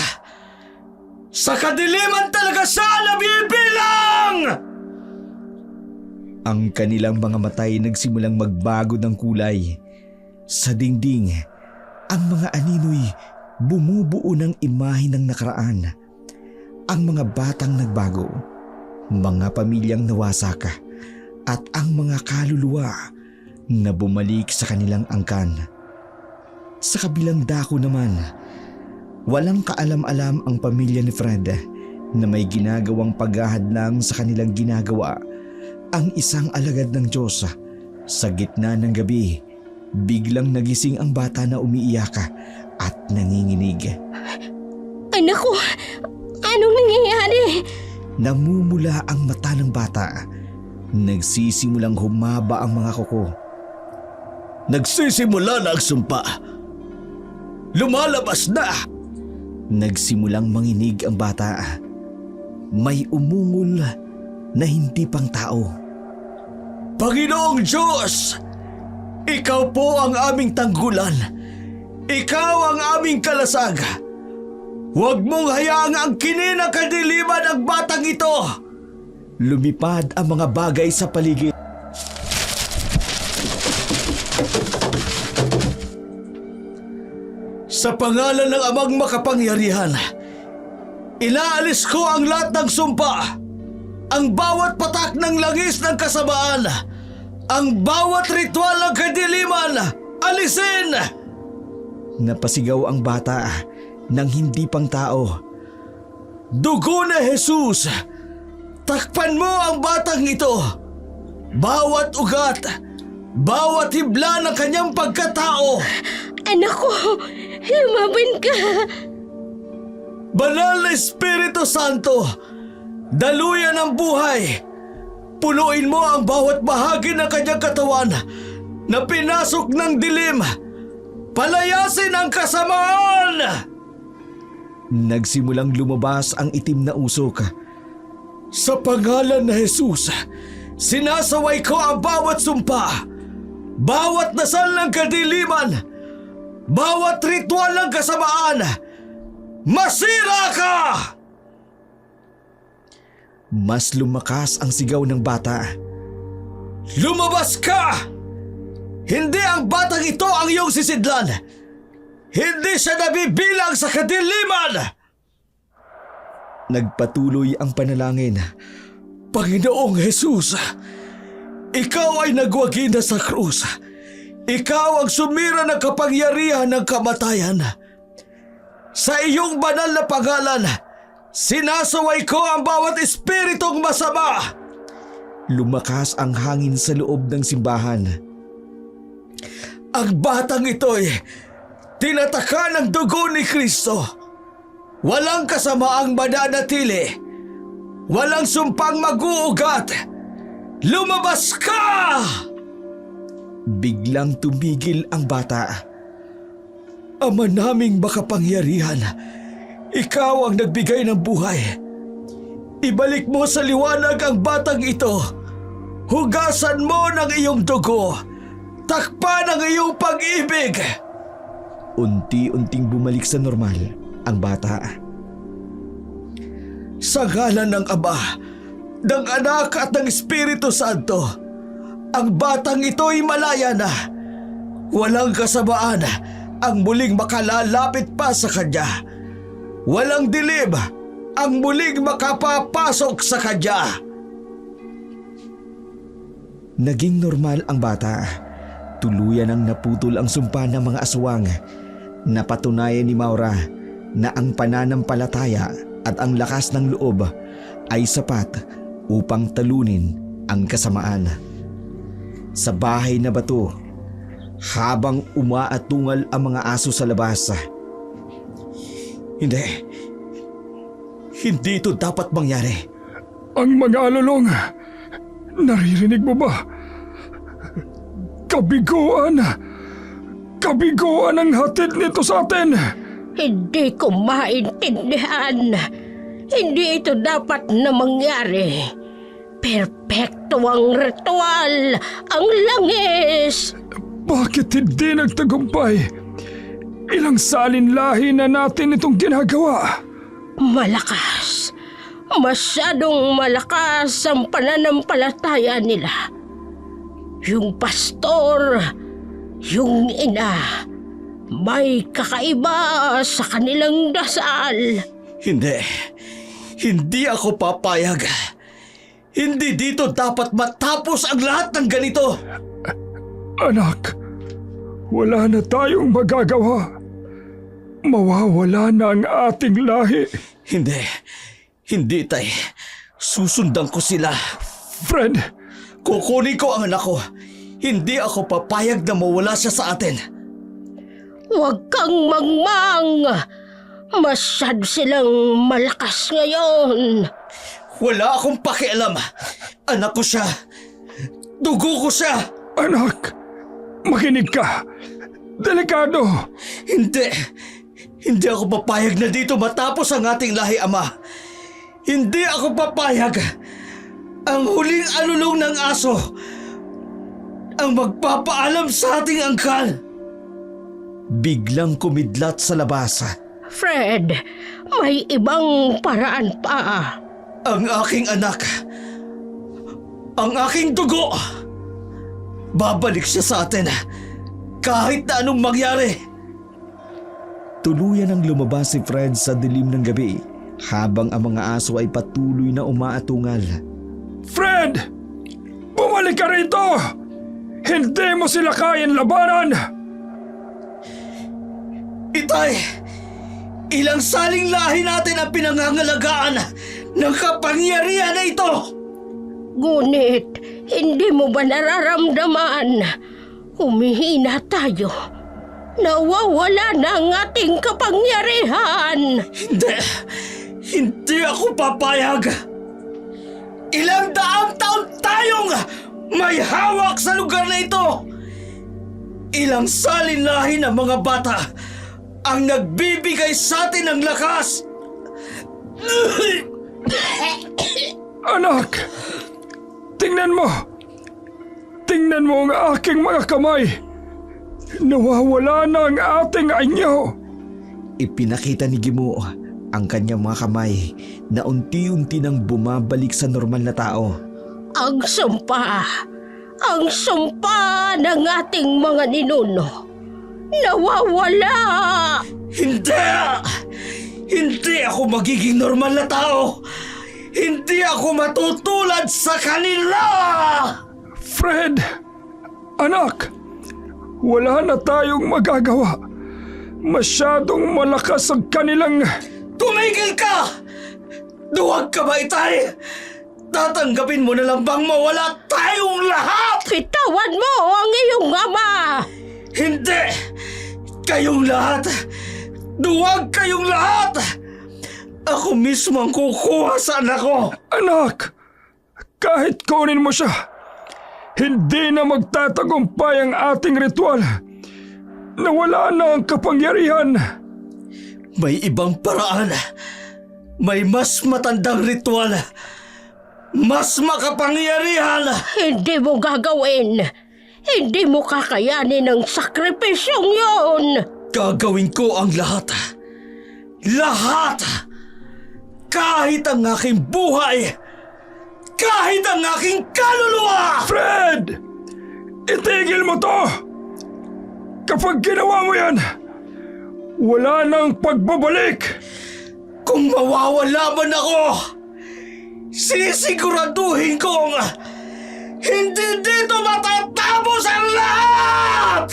sa kadiliman talaga siya nabibilang! Ang kanilang mga matay nagsimulang magbago ng kulay. Sa dingding, ang mga aninoy bumubuo ng imahe ng nakaraan. Ang mga batang nagbago, mga pamilyang nawasak, at ang mga kaluluwa na bumalik sa kanilang angkan. Sa kabilang dako naman, walang kaalam-alam ang pamilya ni Fred na may ginagawang paghahadlang sa kanilang ginagawa. Ang isang alagad ng Diyos, sa gitna ng gabi, biglang nagising ang bata na umiiyak at nanginginig. Anak ko, anong nangyayari? Namumula ang mata ng bata. Nagsisimulang humaba ang mga kuko. Nagsisimula na ang sumpa. Lumalabas na! Nagsimulang manginig ang bata. May umungol na hindi pang tao. Panginoong Diyos! Ikaw po ang aming tanggulan. Ikaw ang aming kalasag. Huwag mong hayaang ang kininang kadiliman ng batang ito. Lumipad ang mga bagay sa paligid. Sa pangalan ng Amang Makapangyarihan, inaalis ko ang lahat ng sumpa, ang bawat patak ng langis ng kasamaan, ang bawat ritual ng kadiliman, alisin! Napasigaw ang bata ng hindi pang tao. Dugo na Jesus! Takpan mo ang batang ito! Bawat ugat, bawat hibla ng kanyang pagkatao! Anak ko, lumaban ka. Banal na Espiritu Santo, daluyan ng buhay. Punuin mo ang bawat bahagi ng kanyang katawan na pinasok ng dilim. Palayasin ang kasamaan! Nagsimulang lumabas ang itim na usok. Sa pangalan na Jesus, sinasaway ko ang bawat sumpa, bawat dasal ng kadiliman, bawat ritual ng kasamaan. Masira ka! Mas lumakas ang sigaw ng bata. Lumabas ka! Hindi ang batang ito ang iyong sisidlan. Hindi siya nabibilang sa kadiliman! Nagpatuloy ang panalangin. Panginoong Jesus, ikaw ay nagwagi na sa krus. Ikaw ang sumira ng kapangyarihan ng kamatayan. Sa iyong banal na pangalan, sinasaway ko ang bawat espiritong masama. Lumakas ang hangin sa loob ng simbahan. Ang batang ito'y tinataka ng dugo ni Kristo. Walang kasamaang mananatili. Walang sumpang mag-uugat. Lumabas ka! Biglang tumigil ang bata. Ama naming makapangyarihan, ikaw ang nagbigay ng buhay. Ibalik mo sa liwanag ang batang ito. Hugasan mo ng iyong dugo. Takpan ang iyong pag-ibig. Unti-unting bumalik sa normal ang bata. Sa ngalan ng Ama, ng Anak at ng Espiritu Santo, ang batang ito'y malaya na. Walang kasamaan ang muling makalalapit pa sa kanya. Walang dilim ang muling makapapasok sa kanya. Naging normal ang bata. Tuluyan ang naputol ang sumpa ng mga aswang. Napatunayan ni Maura na ang pananampalataya at ang lakas ng loob ay sapat upang talunin ang kasamaan. Sa bahay na bato, habang umaatungal ang mga aso sa labas. Hindi ito dapat mangyari. Ang mga alulong, naririnig mo ba? Kabiguan! Kabiguan ang hatid nito sa atin! Hindi ko maintindihan. Hindi ito dapat na mangyari. Perpekto ang ritual, ang langis. Bakit hindi nagtagumpay? Ilang salinlahi na natin itong ginagawa. Malakas. Masyadong malakas ang pananampalataya nila. Yung pastor, yung ina, may kakaiba sa kanilang dasal. Hindi ako papayag. Hindi dito dapat matapos ang lahat ng ganito. Anak, wala na tayong magagawa. Mawawala na ang ating lahi. Hindi tay. Susundan ko sila. Fred, Kukunin ko ang anak ko. Hindi ako papayag na mawala siya sa atin. Huwag kang mangmang. Masyad silang malakas ngayon. Wala akong pakialam. Anak ko siya. Dugo ko siya. anak, makinig ka. Delikado. Hindi ako papayag na dito matapos ang ating lahi, Ama. Hindi ako papayag. Ang huling alulong ng aso ang magpapaalam sa ating angkan. Biglang kumidlat sa labas. Fred, may ibang paraan pa. Ang aking anak, ang aking dugo, babalik siya sa atin kahit na anong mangyari. Tuluyan ang lumabas si Fred sa dilim ng gabi habang ang mga aso ay patuloy na umaatungal. Fred! Bumalik ka rito! Hindi mo sila kayang labanan! Itay, ilang saling lahi natin ang pinangangalagaan ng kapangyarihan na ito. Ngunit, hindi mo ba nararamdaman? Humihina tayo. Nawawala na ang ating kapangyarihan. Hindi ako papayag. Ilang daang taon tayong may hawak sa lugar na ito. Ilang salinlahi ng mga bata ang nagbibigay sa atin ng lakas. Anak! Tingnan mo! Tingnan mo ang aking mga kamay! Nawawala na ang ating anyo! Ipinakita ni Gimo ang kanyang mga kamay na unti-unti nang bumabalik sa normal na tao. Ang sumpa ng ating mga ninuno. Nawawala! Hindi ako magiging normal na tao. Hindi ako matutulad sa kanila! Fred! Anak! Wala na tayong magagawa. Masyadong malakas ang kanilang... Tumigil ka! Duwag ka ba, Itay? Tatanggapin mo na lang bang mawala tayong lahat? Bitawan mo ang iyong ama! Hindi! Kayong lahat! Duwag kayong lahat! Ako mismo ang kukuha sa anak ko! Anak! Kahit kunin mo siya, hindi na magtatagumpay ang ating ritual. Nawala na ang kapangyarihan. May ibang paraan. May mas matandang ritual. Mas makapangyarihan. Hindi mo gagawin. Hindi mo kakayanin ang sakripisyong yun. Gagawin ko ang lahat. Lahat! Kahit ang aking buhay! Kahit ang aking kaluluwa! Fred! Itigil mo to! Kapag ginawa mo yan, wala nang pagbabalik! Kung mawawala man ako, sisiguraduhin kong hindi dito matatapos ang lahat!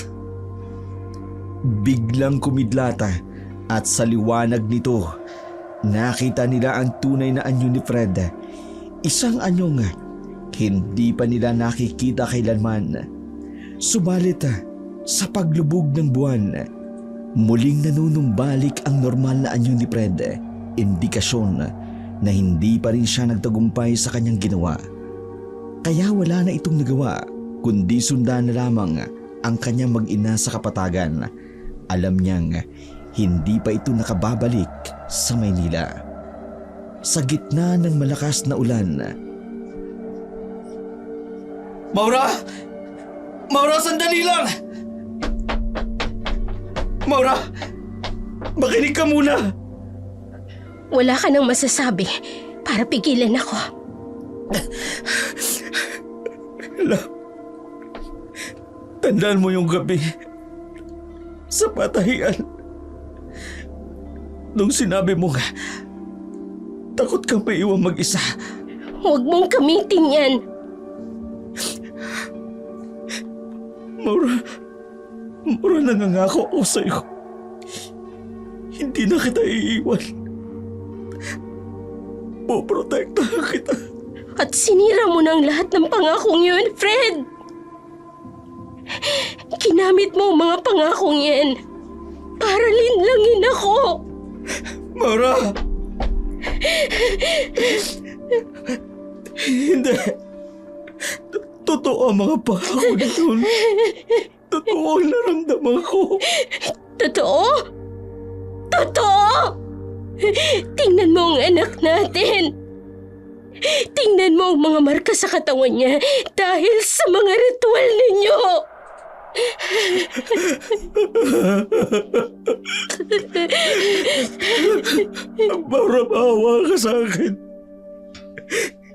Biglang kumidlata at sa liwanag nito, nakita nila ang tunay na anyo ni Fred. Isang anyong hindi pa nila nakikita kailanman. Subalit sa paglubog ng buwan, muling nanunumbalik ang normal na anyo ni Fred. Indikasyon na hindi pa rin siya nagtagumpay sa kanyang ginawa. Kaya wala na itong nagawa kundi sundan na lamang ang kanyang mag-ina sa kapatagan. Alam niyang hindi pa ito nakababalik sa Maynila. Sa gitna ng malakas na ulan. Maura! Maura, sandali lang! Maura! Makinig ka muna! Wala ka nang masasabi para pigilan ako. Tandaan mo yung gabi sa patahian. Nung sinabi mo nga, takot kang maiwan mag-isa. Huwag mong gamitin yan. Maura, nangangako ako sa'yo. Hindi na kita iiwan. Poprotektahan kita. At sinira mo ng lahat ng pangakong yun, Fred. Ginamit mo ang mga pangakong yan para linlangin ako. Maura! Hindi. Totoo ang mga pangako na yun. Totoo ang naramdaman ko. Totoo? Totoo! Tingnan mo ang anak natin. Tingnan mo ang mga marka sa katawan niya dahil sa mga ritual ninyo. Maura, maawa ka sa akin.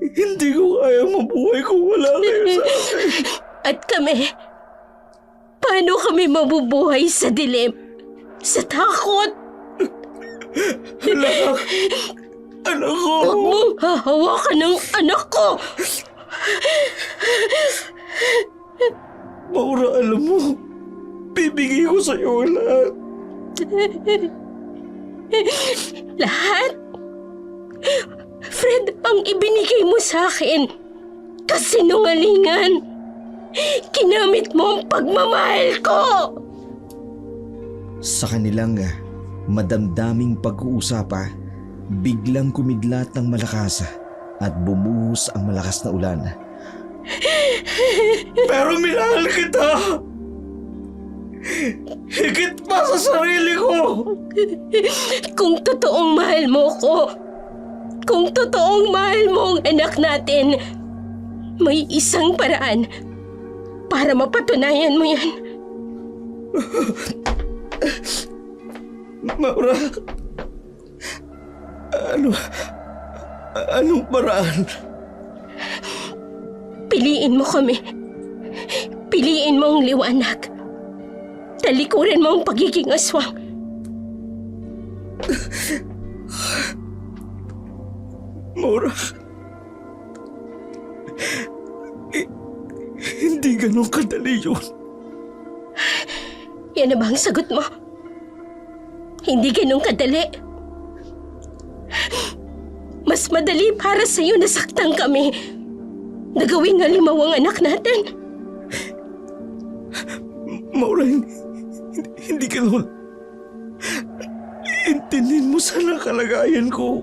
Hindi ko kaya mabuhay kung wala kayo sa akin. At kami, paano kami mabubuhay sa dilim? Sa takot? Anak ko! Huwag mong hahawakan ng anak ko! Maura, alam mo, bibigay ko sa'yo ang lahat. Lahat? Fred, ang ibinigay mo sa akin, kasinungalingan. Ginamit mo ang pagmamahal ko. Sa kanilang madamdaming pag-uusapa, biglang kumidlat ng malakas at bumuhos ang malakas na ulan. Pero minahal kita! Higit pa sa sarili ko! Kung totoong mahal mo ko, kung totoong mahal mo ang anak natin, may isang paraan para mapatunayan mo yan. Maura, anong paraan? Piliin mo kami. Piliin mo ang liwanag. Talikurin mo ang pagiging aswang. Maura, hindi ganun kadali yun. Yan na ba ang sagot mo? Hindi ganun kadali. Mas madali para sa'yo na saktan kami na gawing halimawang anak natin. Maura, hindi ganun. Intindihin mo sana kalagayan ko.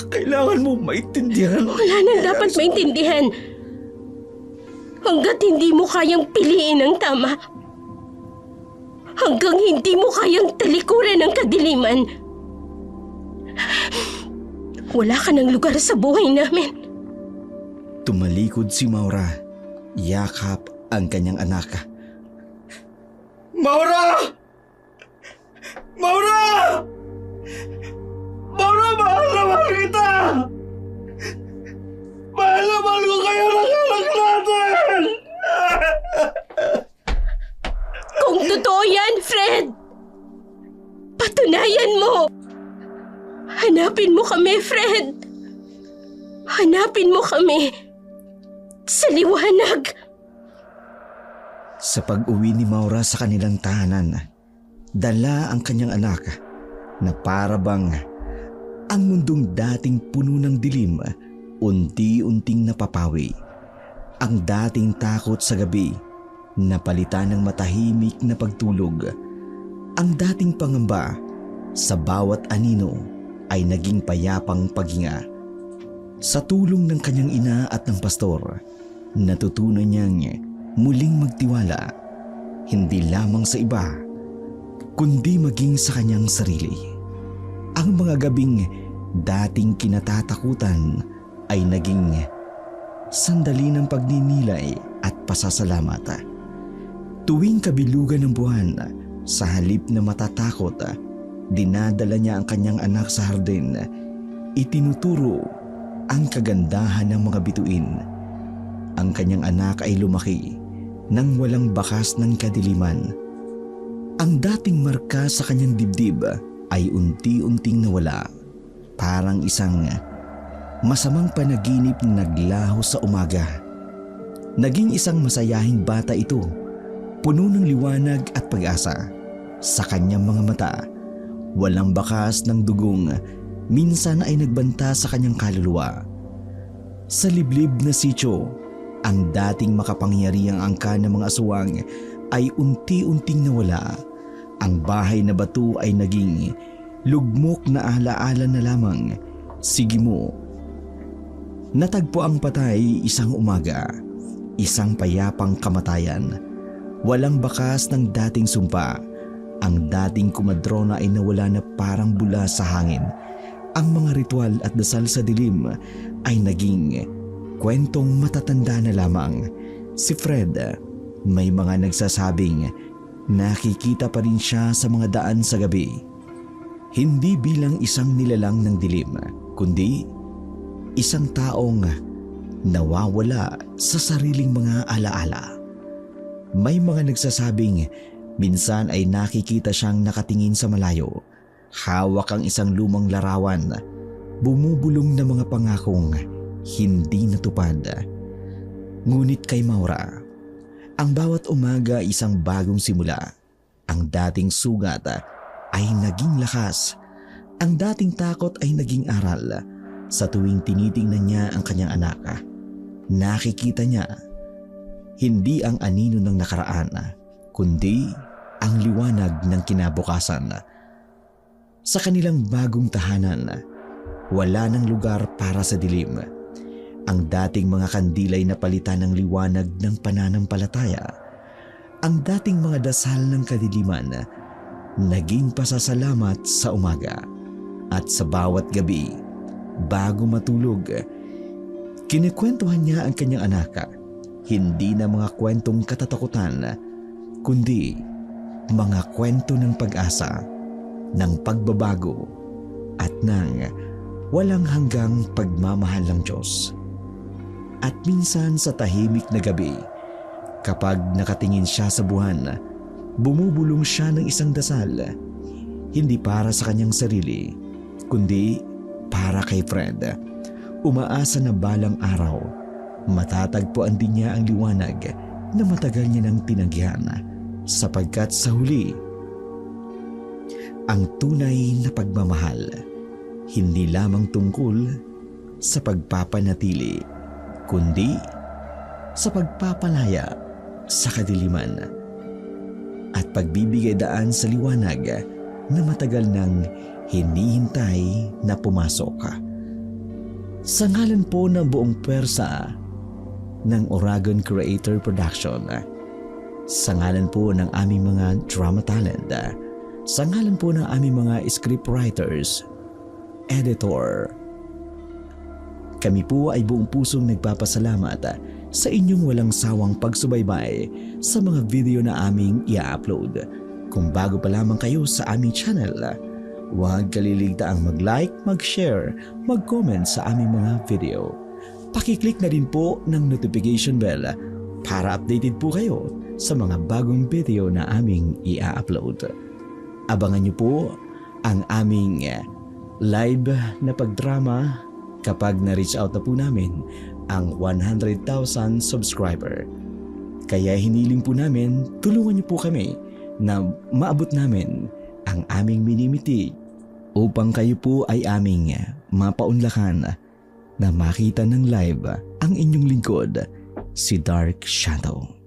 Kailangan mo maintindihan. Wala nang dapat maintindihan. Hanggat hindi mo kayang piliin ang tama. Hanggang hindi mo kayang talikuran ng kadiliman. Wala ka ng lugar sa buhay namin. Tumalikod si Maura. Yakap ang kanyang anak. Maura! Maura! Maura, mahal na mahal kita! Mahal na mahal ko kayo ng anak natin! Kung totoo yan, Fred! Patunayan mo! Hanapin mo kami, Fred! Hanapin mo kami! Sa liwanag! Sa pag-uwi ni Maura sa kanilang tahanan, dala ang kanyang anak na para bang ang mundong dating puno ng dilim unti-unting napapawi. Ang dating takot sa gabi napalitan ng matahimik na pagtulog. Ang dating pangamba sa bawat anino ay naging payapang paghinga. Sa tulong ng kanyang ina at ng pastor, natutunan niyang muling magtiwala, hindi lamang sa iba, kundi maging sa kanyang sarili. Ang mga gabing dating kinatatakutan ay naging sandali ng pagninilay at pasasalamat. Tuwing kabilugan ng buwan, sa halip na matatakot, dinadala niya ang kanyang anak sa hardin. Itinuturo ang kagandahan ng mga bituin. Ang kanyang anak ay lumaki nang walang bakas ng kadiliman. Ang dating marka sa kanyang dibdib ay unti-unting nawala. Parang isang masamang panaginip na naglaho sa umaga. Naging isang masayahing bata ito, puno ng liwanag at pag-asa. Sa kanyang mga mata, walang bakas ng dugong, minsan ay nagbanta sa kanyang kaluluwa. Sa liblib na sityo, ang dating makapangyarihang angka ng mga aswang ay unti-unting nawala. Ang bahay na bato ay naging lugmok na alaala na lamang. Sige mo. Natagpo ang patay isang umaga, isang payapang kamatayan. Walang bakas ng dating sumpa. Ang dating kumadrona ay nawala na parang bula sa hangin. Ang mga ritual at dasal sa dilim ay naging kwentong matatanda na lamang. Si Fred, may mga nagsasabing nakikita pa rin siya sa mga daan sa gabi. Hindi bilang isang nilalang ng dilim, kundi isang taong nawawala sa sariling mga alaala. May mga nagsasabing minsan ay nakikita siyang nakatingin sa malayo. Hawak ang isang lumang larawan, bumubulong na mga pangakong hindi natupad. Ngunit kay Maura, ang bawat umaga isang bagong simula. Ang dating sugat ay naging lakas. Ang dating takot ay naging aral. Sa tuwing tinitingnan niya ang kanyang anak, nakikita niya hindi ang anino ng nakaraan, kundi ang liwanag ng kinabukasan. Sa kanilang bagong tahanan, wala nang lugar para sa dilim. Ang dating mga kandilay na palitan ng liwanag ng pananampalataya. Ang dating mga dasal ng kadiliman, naging pasasalamat sa umaga. At sa bawat gabi, bago matulog, kinikwentuhan niya ang kanyang anak. Hindi na mga kwentong katatakutan, kundi mga kwento ng pag-asa, ng pagbabago, at ng walang hanggang pagmamahal ng Diyos. At minsan sa tahimik na gabi, kapag nakatingin siya sa buwan, bumubulong siya ng isang dasal, hindi para sa kanyang sarili, kundi para kay Fred. Umaasa na balang araw, matatagpuan din niya ang liwanag na matagal niya nang tinagyan sapagkat sa huli, ang tunay na pagmamahal hindi lamang tungkol sa pagpapanatili kundi sa pagpapalaya sa kadiliman at pagbibigay daan sa liwanag na matagal nang hinihintay na pumasok. Sa ngalan po ng buong pwersa ng Oragon Creator Production, sa ngalan po ng aming mga drama talent, sa ngalan po ng aming mga scriptwriters, editor, kami po ay buong pusong nagpapasalamat sa inyong walang sawang pagsubaybay sa mga video na aming i-upload. Kung bago pa lamang kayo sa aming channel, huwag kaliligtaang mag-like, mag-share, mag-comment sa aming mga video. Pakiclick na din po ng notification bell para updated po kayo sa mga bagong video na aming i-upload. Abangan niyo po ang aming live na pagdrama kapag na-reach out na po namin ang 100,000 subscriber. Kaya hiniling po namin, tulungan niyo po kami na maabot namin ang aming minimiti upang kayo po ay aming mapaunlakan na makita ng live ang inyong lingkod, si Dark Shadow.